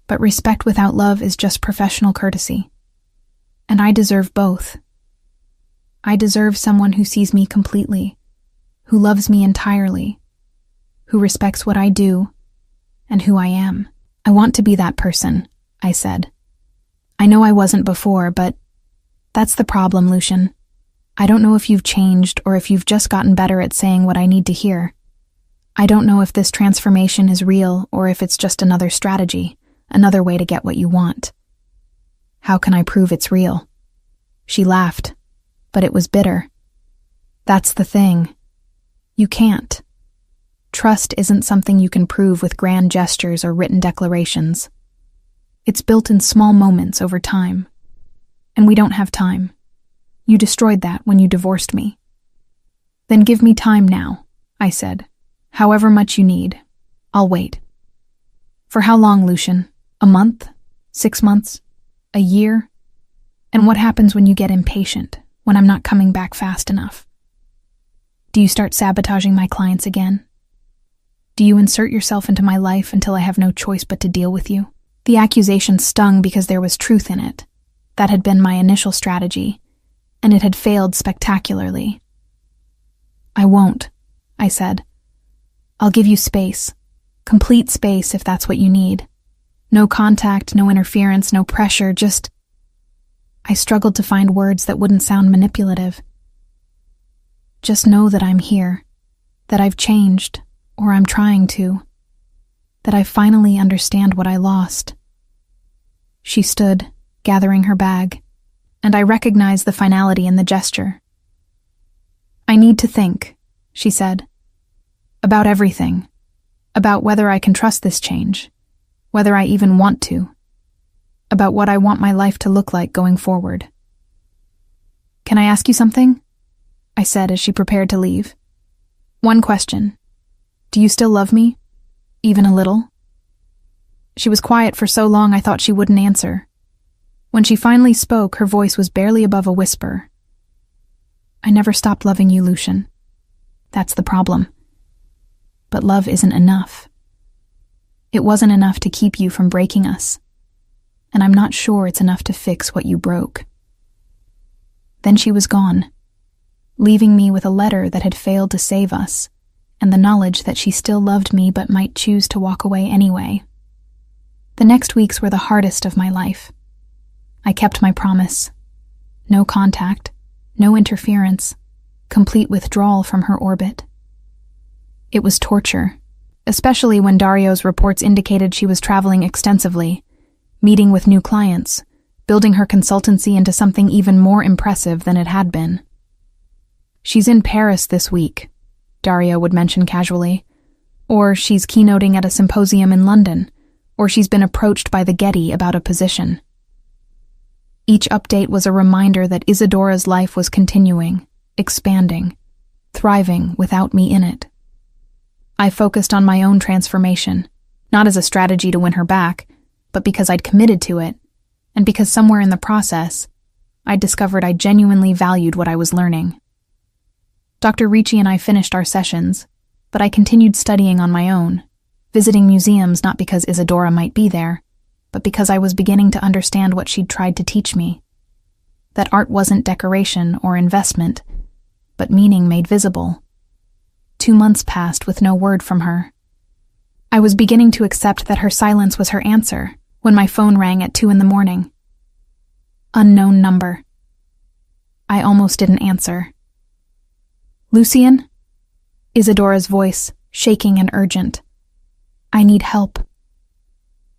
But respect without love is just professional courtesy. And I deserve both. I deserve someone who sees me completely, who loves me entirely, who respects what I do, and who I am. I want to be that person, I said. I know I wasn't before, but that's the problem, Lucian. I don't know if you've changed or if you've just gotten better at saying what I need to hear. I don't know if this transformation is real or if it's just another strategy, another way to get what you want. How can I prove it's real? She laughed, but it was bitter. That's the thing. You can't. Trust isn't something you can prove with grand gestures or written declarations. It's built in small moments over time. And we don't have time. You destroyed that when you divorced me. Then give me time now, I said. However much you need. I'll wait. For how long, Lucian? A month? 6 months? A year? And what happens when you get impatient, when I'm not coming back fast enough? Do you start sabotaging my clients again? Do you insert yourself into my life until I have no choice but to deal with you? The accusation stung because there was truth in it. That had been my initial strategy, and it had failed spectacularly. I won't, I said. I'll give you space. Complete space if that's what you need. No contact, no interference, no pressure, just... I struggled to find words that wouldn't sound manipulative. Just know that I'm here, that I've changed, or I'm trying to, that I finally understand what I lost. She stood, gathering her bag, and I recognized the finality in the gesture. I need to think, she said, about everything, about whether I can trust this change, whether I even want to, about what I want my life to look like going forward. Can I ask you something? I said as she prepared to leave. One question. Do you still love me? Even a little? She was quiet for so long I thought she wouldn't answer. When she finally spoke, her voice was barely above a whisper. I never stopped loving you, Lucian. That's the problem. But love isn't enough. It wasn't enough to keep you from breaking us. And I'm not sure it's enough to fix what you broke. Then she was gone, leaving me with a letter that had failed to save us, and the knowledge that she still loved me but might choose to walk away anyway. The next weeks were the hardest of my life. I kept my promise. No contact, no interference, complete withdrawal from her orbit. It was torture, especially when Dario's reports indicated she was traveling extensively, meeting with new clients, building her consultancy into something even more impressive than it had been. She's in Paris this week, Dario would mention casually, or she's keynoting at a symposium in London, or she's been approached by the Getty about a position. Each update was a reminder that Isadora's life was continuing, expanding, thriving without me in it. I focused on my own transformation, not as a strategy to win her back, but because I'd committed to it, and because somewhere in the process, I'd discovered I genuinely valued what I was learning. Dr. Ricci and I finished our sessions, but I continued studying on my own, visiting museums not because Isadora might be there, but because I was beginning to understand what she'd tried to teach me. That art wasn't decoration or investment, but meaning made visible. 2 months passed with no word from her. I was beginning to accept that her silence was her answer when my phone rang at 2 a.m. Unknown number. I almost didn't answer. Lucian? Isadora's voice, shaking and urgent. I need help.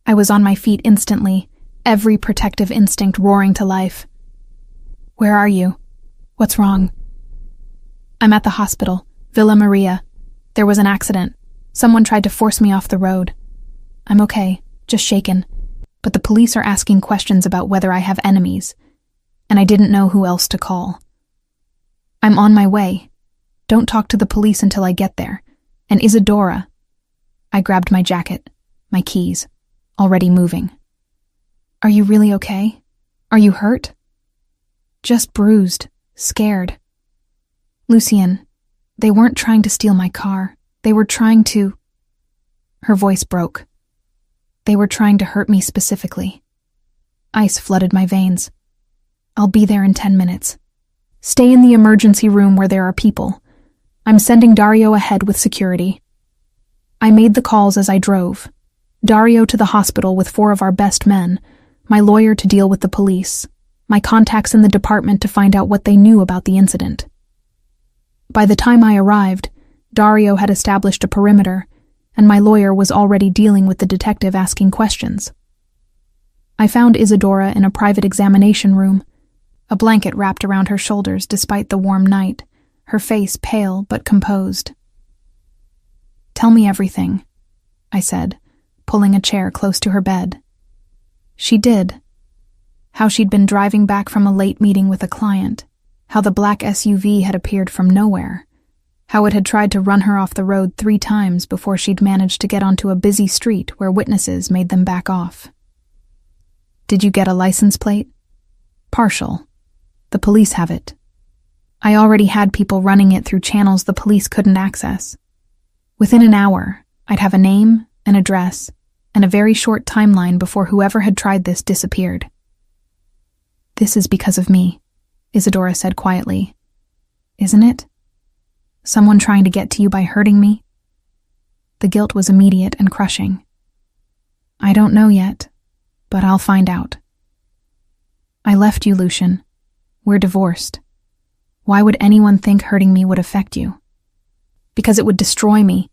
I was on my feet instantly, every protective instinct roaring to life. Where are you? What's wrong? I'm at the hospital, Villa Maria. There was an accident. Someone tried to force me off the road. I'm okay, just shaken. But the police are asking questions about whether I have enemies, and I didn't know who else to call. I'm on my way. Don't talk to the police until I get there. And Isadora. I grabbed my jacket, my keys, already moving. Are you really okay? Are you hurt? Just bruised, scared. Lucian, they weren't trying to steal my car. They were trying to... Her voice broke. They were trying to hurt me specifically. Ice flooded my veins. I'll be there in 10 minutes. Stay in the emergency room where there are people. I'm sending Dario ahead with security. I made the calls as I drove, Dario to the hospital with 4 of our best men, my lawyer to deal with the police, my contacts in the department to find out what they knew about the incident. By the time I arrived, Dario had established a perimeter, and my lawyer was already dealing with the detective asking questions. I found Isadora in a private examination room, a blanket wrapped around her shoulders despite the warm night, her face pale but composed. "Tell me everything," I said, pulling a chair close to her bed. She did. How she'd been driving back from a late meeting with a client, how the black SUV had appeared from nowhere, how it had tried to run her off the road 3 times before she'd managed to get onto a busy street where witnesses made them back off. "Did you get a license plate?" "Partial. The police have it. I already had people running it through channels the police couldn't access. Within an hour, I'd have a name, an address, and a very short timeline before whoever had tried this disappeared." "This is because of me," Isadora said quietly. "Isn't it? Someone trying to get to you by hurting me?" The guilt was immediate and crushing. "I don't know yet, but I'll find out. I left you, Lucian. We're divorced. Why would anyone think hurting me would affect you? Because it would destroy me,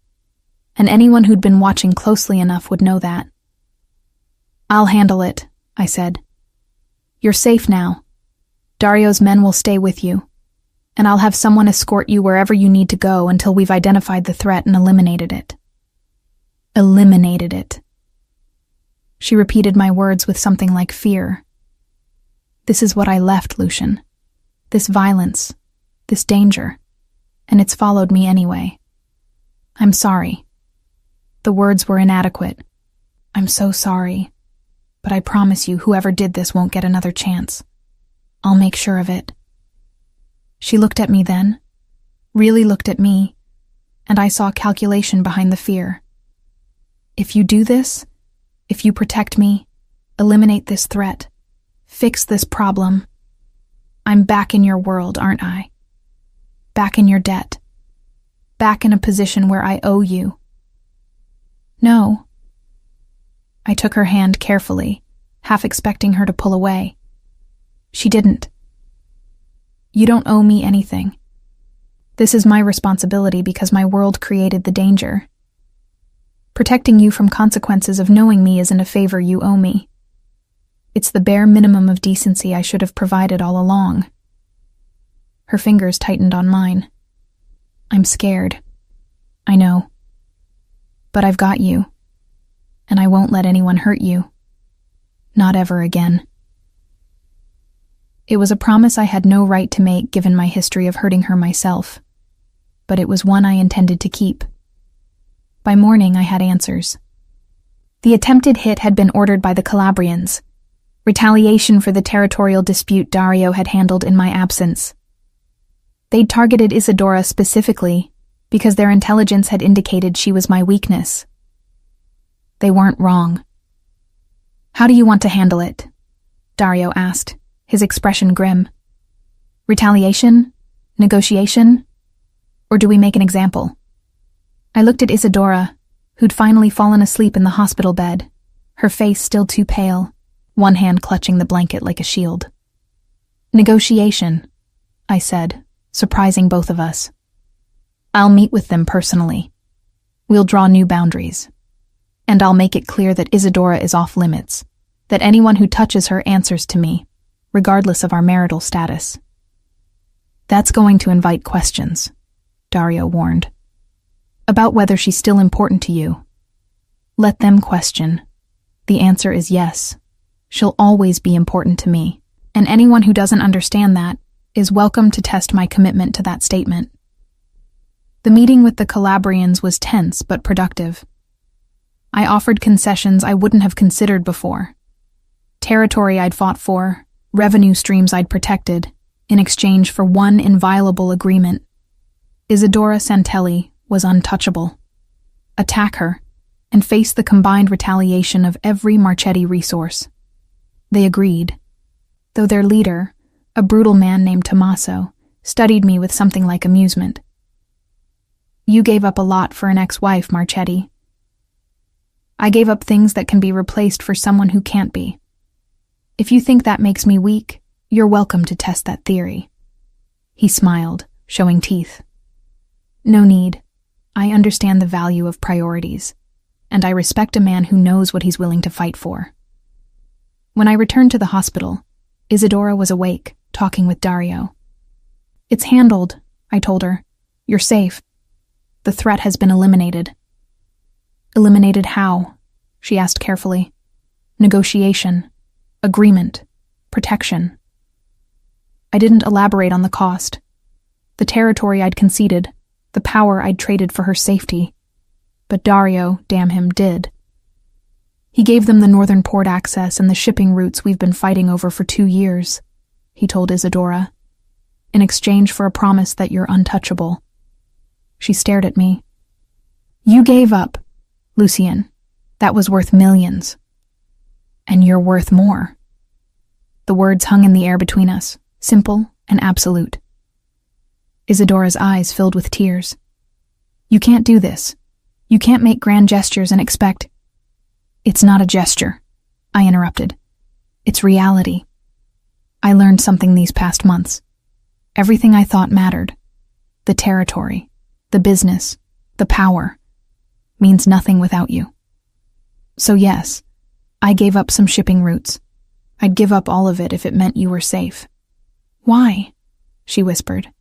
and anyone who'd been watching closely enough would know that." "I'll handle it," I said. "You're safe now. Dario's men will stay with you, and I'll have someone escort you wherever you need to go until we've identified the threat and eliminated it." Eliminated it. She repeated my words with something like fear. "This is what I left, Lucian. This violence, this danger, and it's followed me anyway. I'm sorry." The words were inadequate. "I'm so sorry, but I promise you whoever did this won't get another chance. I'll make sure of it." She looked at me then, really looked at me, and I saw calculation behind the fear. "If you do this, if you protect me, eliminate this threat, fix this problem, I'm back in your world, aren't I? Back in your debt. Back in a position where I owe you." "No." I took her hand carefully, half expecting her to pull away. She didn't. "You don't owe me anything. This is my responsibility because my world created the danger. Protecting you from consequences of knowing me isn't a favor you owe me. It's the bare minimum of decency I should have provided all along." Her fingers tightened on mine. "I'm scared. I know. But I've got you, and I won't let anyone hurt you. Not ever again." It was a promise I had no right to make given my history of hurting her myself, but it was one I intended to keep. By morning, I had answers. The attempted hit had been ordered by the Calabrians, retaliation for the territorial dispute Dario had handled in my absence. They'd targeted Isadora specifically because their intelligence had indicated she was my weakness. They weren't wrong. "How do you want to handle it?" Dario asked, his expression grim. "Retaliation? Negotiation? Or do we make an example?" I looked at Isadora, who'd finally fallen asleep in the hospital bed, her face still too pale, one hand clutching the blanket like a shield. "Negotiation," I said, surprising both of us. "I'll meet with them personally. We'll draw new boundaries. And I'll make it clear that Isadora is off limits, that anyone who touches her answers to me, regardless of our marital status." "That's going to invite questions," Dario warned. "About whether she's still important to you. Let them question. The answer is yes. She'll always be important to me, and anyone who doesn't understand that is welcome to test my commitment to that statement." The meeting with the Calabrians was tense but productive. I offered concessions I wouldn't have considered before. Territory I'd fought for, revenue streams I'd protected, in exchange for one inviolable agreement. Isadora Santelli was untouchable. Attack her, and face the combined retaliation of every Marchetti resource. They agreed, though their leader, a brutal man named Tommaso, studied me with something like amusement. "You gave up a lot for an ex-wife, Marchetti." I gave up things that can be replaced for someone who can't be. If you think that makes me weak, you're welcome to test that theory." He smiled, showing teeth. "No need. I understand the value of priorities, and I respect a man who knows what he's willing to fight for." When I returned to the hospital, Isadora was awake, talking with Dario. "It's handled," I told her. "You're safe. The threat has been eliminated." "Eliminated how?" she asked carefully. "Negotiation, agreement, protection." I didn't elaborate on the cost. The territory I'd conceded, the power I'd traded for her safety. But Dario, damn him, did. "He gave them the northern port access and the shipping routes we've been fighting over for 2 years, he told Isadora, "in exchange for a promise that you're untouchable." She stared at me. "You gave up, Lucien. That was worth millions. And you're worth more." The words hung in the air between us, simple and absolute. Isadora's eyes filled with tears. "You can't do this. You can't make grand gestures and expect—" "It's not a gesture," I interrupted. "It's reality. I learned something these past months. Everything I thought mattered, the territory, the business, the power, means nothing without you. So yes, I gave up some shipping routes. I'd give up all of it if it meant you were safe." "Why?" she whispered.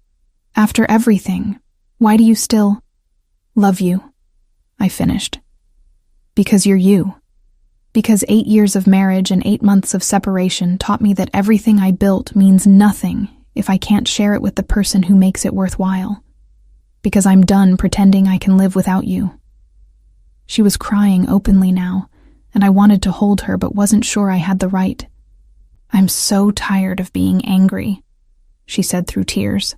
"After everything, why do you still—" "Love you," I finished. "Because you're you. Because 8 years of marriage and 8 months of separation taught me that everything I built means nothing if I can't share it with the person who makes it worthwhile. Because I'm done pretending I can live without you." She was crying openly now, and I wanted to hold her but wasn't sure I had the right. "I'm so tired of being angry," she said through tears.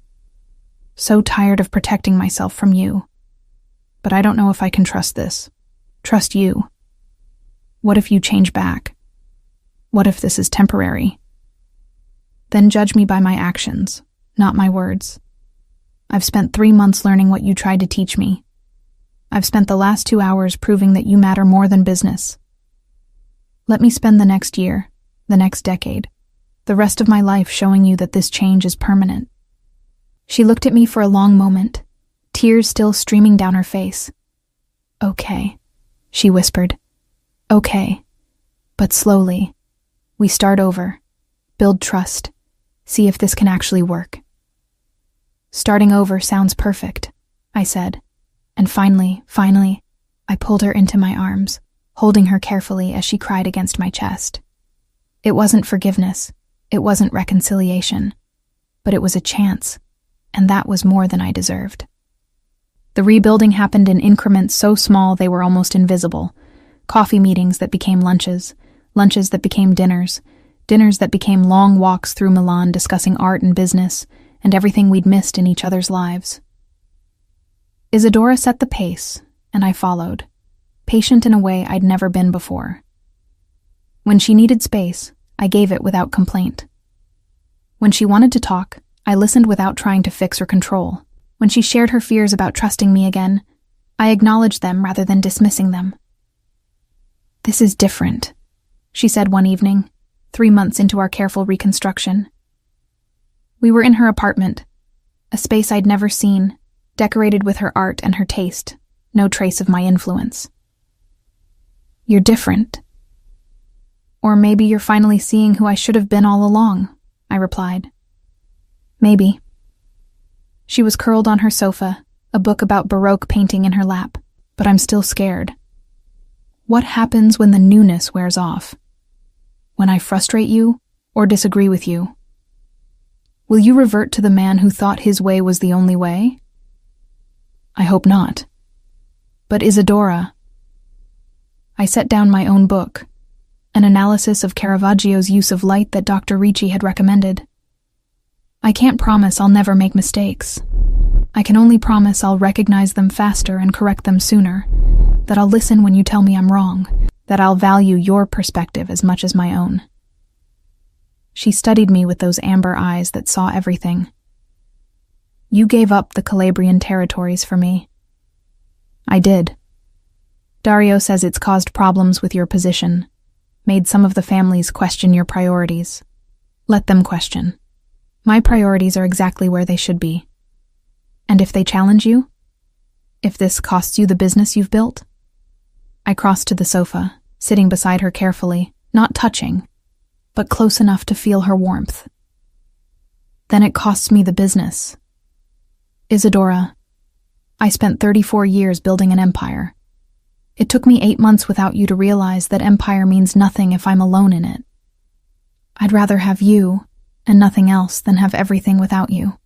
"So tired of protecting myself from you. But I don't know if I can trust this. Trust you. What if you change back? What if this is temporary? Then judge me by my actions, not my words. I've spent 3 months learning what you tried to teach me. I've spent the last 2 hours proving that you matter more than business. Let me spend the next year, the next decade, the rest of my life showing you that this change is permanent." She looked at me for a long moment, tears still streaming down her face. "Okay," she whispered. "Okay, but slowly. We start over, build trust, see if this can actually work." "Starting over sounds perfect," I said, and finally, I pulled her into my arms, holding her carefully as she cried against my chest. It wasn't forgiveness, it wasn't reconciliation, but it was a chance, and that was more than I deserved. The rebuilding happened in increments so small they were almost invisible. Coffee meetings that became lunches, lunches that became dinners, dinners that became long walks through Milan discussing art and business, and everything we'd missed in each other's lives. Isadora set the pace, and I followed, patient in a way I'd never been before. When she needed space, I gave it without complaint. When she wanted to talk, I listened without trying to fix or control. When she shared her fears about trusting me again, I acknowledged them rather than dismissing them. "This is different," she said one evening, 3 months into our careful reconstruction. We were in her apartment, a space I'd never seen, decorated with her art and her taste, no trace of my influence. "You're different. Or maybe you're finally seeing who I should have been all along," I replied. "Maybe." She was curled on her sofa, a book about Baroque painting in her lap, but I'm still scared. What happens when the newness wears off? When I frustrate you or disagree with you? Will you revert to the man who thought his way was the only way? I hope not. But Isadora... I set down my own book, an analysis of Caravaggio's use of light that Dr. Ricci had recommended. I can't promise I'll never make mistakes. I can only promise I'll recognize them faster and correct them sooner, that I'll listen when you tell me I'm wrong, that I'll value your perspective as much as my own. She studied me with those amber eyes that saw everything. "You gave up the Calabrian territories for me." "I did. Dario says it's caused problems with your position, made some of the families question your priorities. Let them question. My priorities are exactly where they should be. And if they challenge you? If this costs you the business you've built? I crossed to the sofa, sitting beside her carefully, not touching, but close enough to feel her warmth. Then it costs me the business. Isadora, I spent 34 years building an empire. It took me 8 months without you to realize that empire means nothing if I'm alone in it. I'd rather have you and nothing else than have everything without you.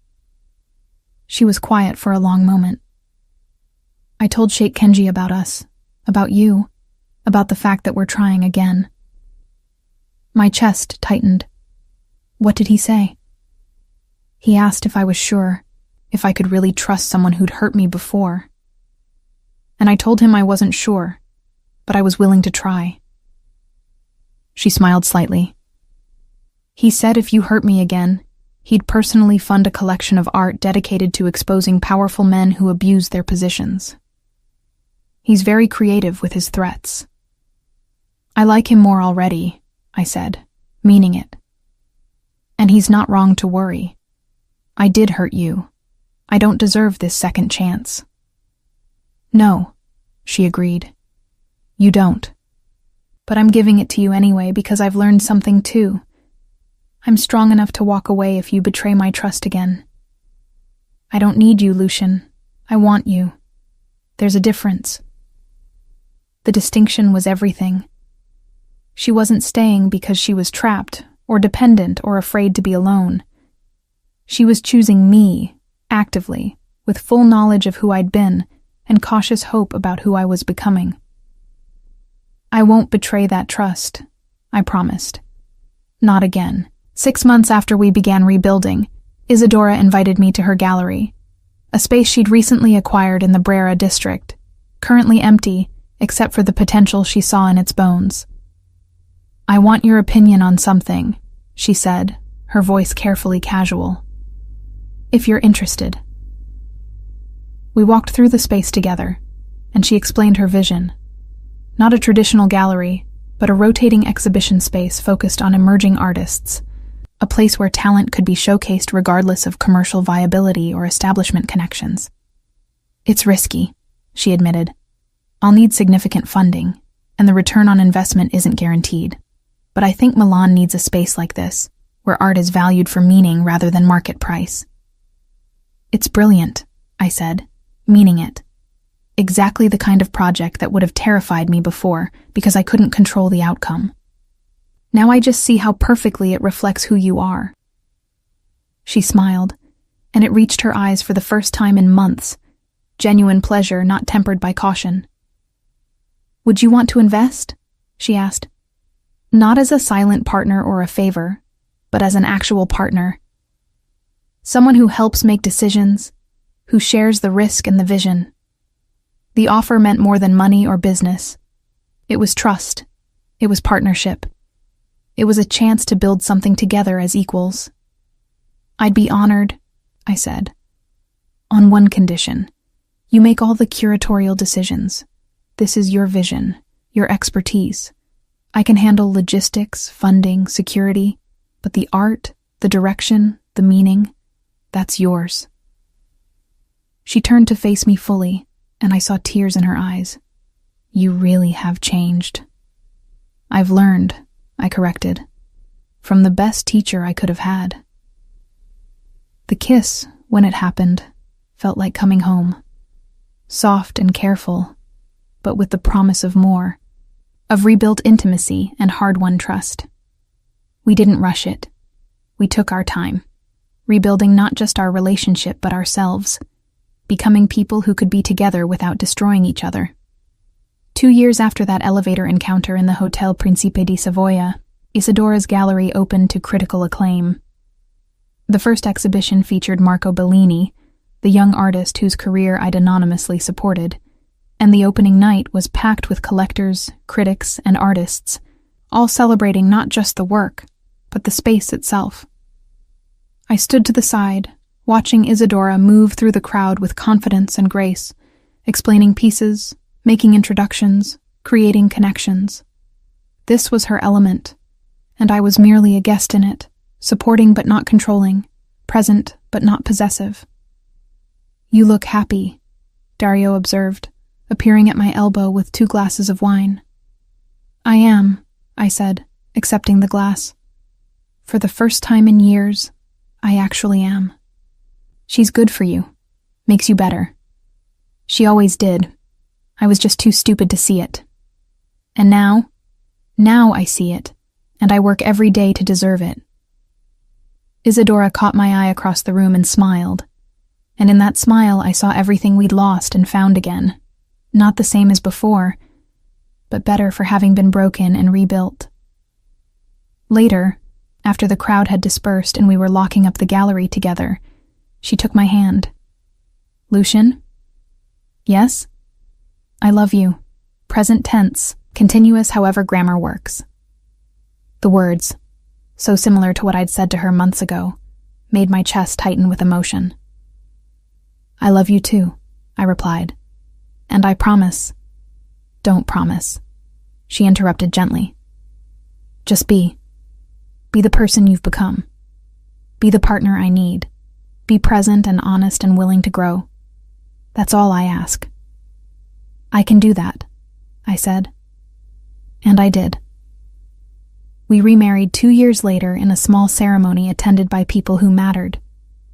She was quiet for a long moment. I told Sheikh Kenji about us, about you, about the fact that we're trying again. My chest tightened. What did he say? He asked if I was sure, if I could really trust someone who'd hurt me before. And I told him I wasn't sure, but I was willing to try. She smiled slightly. He said if you hurt me again, he'd personally fund a collection of art dedicated to exposing powerful men who abuse their positions. He's very creative with his threats. I like him more already, I said, meaning it. And he's not wrong to worry. I did hurt you. I don't deserve this second chance. No, she agreed. You don't. But I'm giving it to you anyway because I've learned something too. I'm strong enough to walk away if you betray my trust again. I don't need you, Lucian. I want you. There's a difference. The distinction was everything. She wasn't staying because she was trapped, or dependent, or afraid to be alone. She was choosing me, actively, with full knowledge of who I'd been, and cautious hope about who I was becoming. I won't betray that trust, I promised. Not again. 6 months after we began rebuilding, Isadora invited me to her gallery, a space she'd recently acquired in the Brera district, currently empty except for the potential she saw in its bones. I want your opinion on something, she said, her voice carefully casual. If you're interested. We walked through the space together, and she explained her vision. Not a traditional gallery, but a rotating exhibition space focused on emerging artists, a place where talent could be showcased regardless of commercial viability or establishment connections. It's risky, she admitted. I'll need significant funding, and the return on investment isn't guaranteed. But I think Milan needs a space like this, where art is valued for meaning rather than market price. It's brilliant, I said, meaning it. Exactly the kind of project that would have terrified me before because I couldn't control the outcome. Now I just see how perfectly it reflects who you are. She smiled, and it reached her eyes for the first time in months, genuine pleasure not tempered by caution. Would you want to invest? She asked. Not as a silent partner or a favor, but as an actual partner. Someone who helps make decisions, who shares the risk and the vision. The offer meant more than money or business. It was trust. It was partnership. It was a chance to build something together as equals. I'd be honored, I said. On one condition. You make all the curatorial decisions. This is your vision, your expertise. I can handle logistics, funding, security, but the art, the direction, the meaning, that's yours. She turned to face me fully, and I saw tears in her eyes. You really have changed. I've learned, I corrected, from the best teacher I could have had. The kiss, when it happened, felt like coming home. Soft and careful, but with the promise of more, of rebuilt intimacy and hard-won trust. We didn't rush it. We took our time, rebuilding not just our relationship but ourselves, becoming people who could be together without destroying each other. 2 years after that elevator encounter in the Hotel Principe di Savoia, Isadora's gallery opened to critical acclaim. The first exhibition featured Marco Bellini, the young artist whose career I'd anonymously supported, and the opening night was packed with collectors, critics, and artists, all celebrating not just the work, but the space itself. I stood to the side, watching Isadora move through the crowd with confidence and grace, explaining pieces, making introductions, creating connections. This was her element, and I was merely a guest in it, supporting but not controlling, present but not possessive. "You look happy," Dario observed, appearing at my elbow with 2 glasses of wine. "I am," I said, accepting the glass. "For the first time in years, I actually am. She's good for you, makes you better. She always did. I was just too stupid to see it. And now I see it, and I work every day to deserve it." Isadora caught my eye across the room and smiled, and in that smile I saw everything we'd lost and found again, not the same as before, but better for having been broken and rebuilt. Later, after the crowd had dispersed and we were locking up the gallery together, she took my hand. "Lucian?" "Yes?" "I love you. Present tense, continuous however grammar works." The words, so similar to what I'd said to her months ago, made my chest tighten with emotion. "I love you too," I replied. "And I promise—" "Don't promise," she interrupted gently. "Just be. Be the person you've become. Be the partner I need. Be present and honest and willing to grow. That's all I ask." "I can do that," I said. And I did. We remarried 2 years later in a small ceremony attended by people who mattered.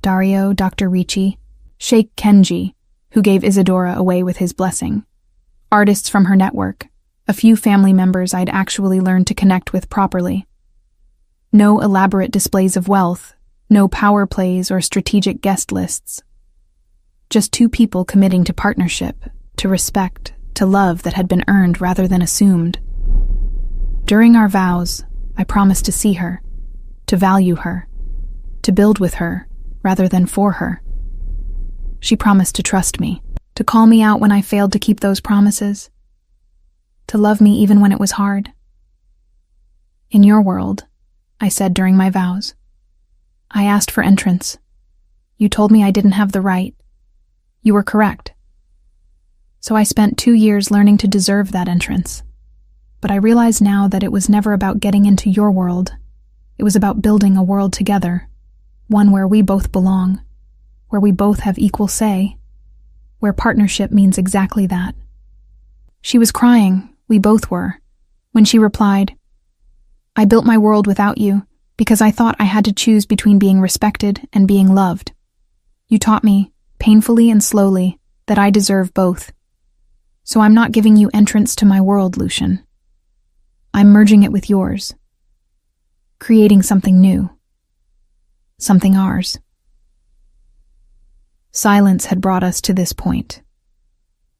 Dario, Dr. Ricci, Sheikh Kenji, who gave Isadora away with his blessing, artists from her network, a few family members I'd actually learned to connect with properly. No elaborate displays of wealth, no power plays or strategic guest lists. Just 2 people committing to partnership, to respect, to love that had been earned rather than assumed. During our vows, I promised to see her, to value her, to build with her rather than for her. She promised to trust me, to call me out when I failed to keep those promises, to love me even when it was hard. "In your world," I said during my vows, "I asked for entrance. You told me I didn't have the right. You were correct. So I spent 2 years learning to deserve that entrance. But I realize now that it was never about getting into your world. It was about building a world together, one where we both belong, where we both have equal say, where partnership means exactly that." She was crying, we both were, when she replied, "I built my world without you because I thought I had to choose between being respected and being loved. You taught me, painfully and slowly, that I deserve both. So I'm not giving you entrance to my world, Lucian. I'm merging it with yours, creating something new, something ours." Silence had brought us to this point.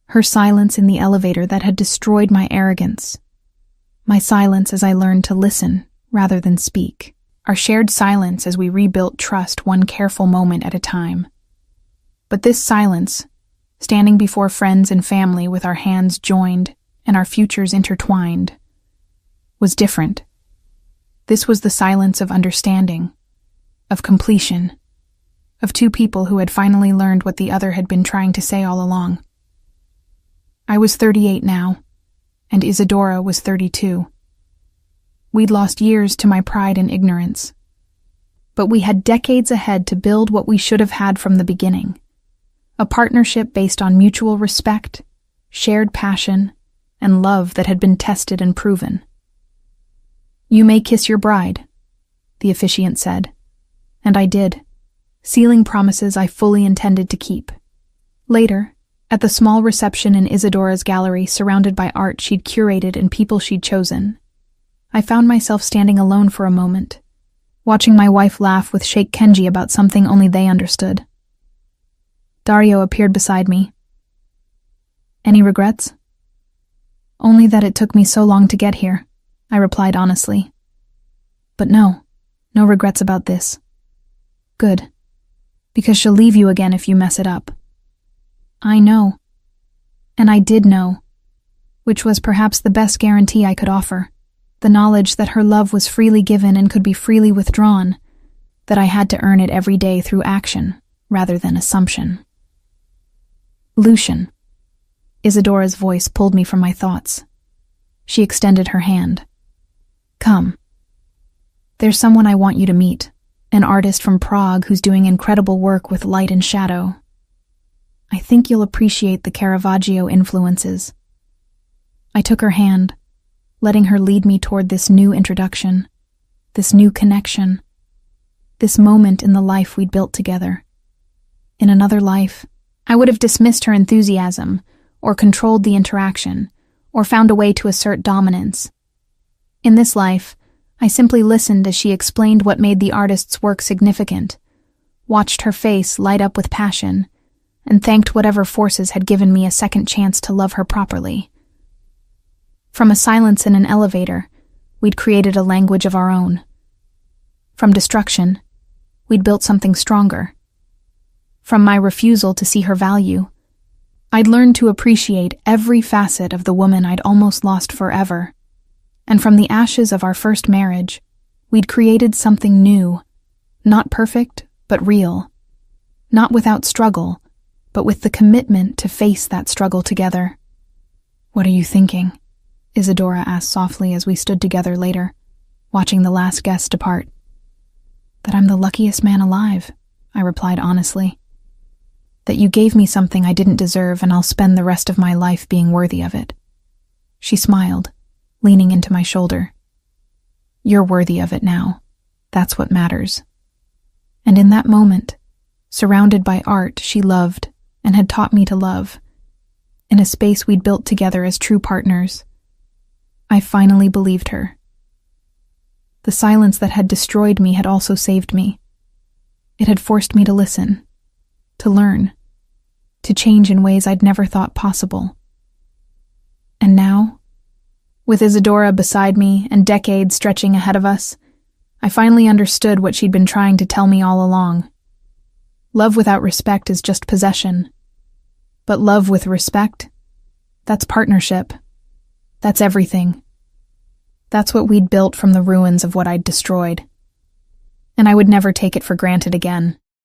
Her silence in the elevator that had destroyed my arrogance. My silence as I learned to listen rather than speak. Our shared silence as we rebuilt trust one careful moment at a time. But this silence, standing before friends and family with our hands joined and our futures intertwined, was different. This was the silence of understanding, of completion, of 2 people who had finally learned what the other had been trying to say all along. I was 38 now, and Isadora was 32. We'd lost years to my pride and ignorance. But we had decades ahead to build what we should have had from the beginning. A partnership based on mutual respect, shared passion, and love that had been tested and proven. "You may kiss your bride," the officiant said, and I did, sealing promises I fully intended to keep. Later, at the small reception in Isadora's gallery surrounded by art she'd curated and people she'd chosen, I found myself standing alone for a moment, watching my wife laugh with Sheikh Kenji about something only they understood. Dario appeared beside me. "Any regrets?" "Only that it took me so long to get here," I replied honestly. "But no regrets about this." "Good. Because she'll leave you again if you mess it up." "I know." And I did know, which was perhaps the best guarantee I could offer, the knowledge that her love was freely given and could be freely withdrawn, that I had to earn it every day through action rather than assumption. "Lucian," Isadora's voice pulled me from my thoughts. She extended her hand. Come. There's someone I want you to meet, an artist from Prague who's doing incredible work with light and shadow. I think you'll appreciate the Caravaggio influences. I took her hand, letting her lead me toward this new introduction, this new connection, this moment in the life we'd built together. In another life, I would have dismissed her enthusiasm, or controlled the interaction, or found a way to assert dominance. In this life, I simply listened as she explained what made the artist's work significant, watched her face light up with passion, and thanked whatever forces had given me a second chance to love her properly. From a silence in an elevator, we'd created a language of our own. From destruction, we'd built something stronger. From my refusal to see her value, I'd learned to appreciate every facet of the woman I'd almost lost forever. And from the ashes of our first marriage, we'd created something new, not perfect, but real. Not without struggle, but with the commitment to face that struggle together. What are you thinking? Isadora asked softly as we stood together later, watching the last guest depart. That I'm the luckiest man alive, I replied honestly. That you gave me something I didn't deserve and I'll spend the rest of my life being worthy of it. She smiled, leaning into my shoulder. You're worthy of it now. That's what matters. And in that moment, surrounded by art she loved and had taught me to love, in a space we'd built together as true partners, I finally believed her. The silence that had destroyed me had also saved me. It had forced me to listen, to learn, to change in ways I'd never thought possible. And now, with Isadora beside me and decades stretching ahead of us, I finally understood what she'd been trying to tell me all along. Love without respect is just possession. But love with respect, that's partnership. That's everything. That's what we'd built from the ruins of what I'd destroyed. And I would never take it for granted again.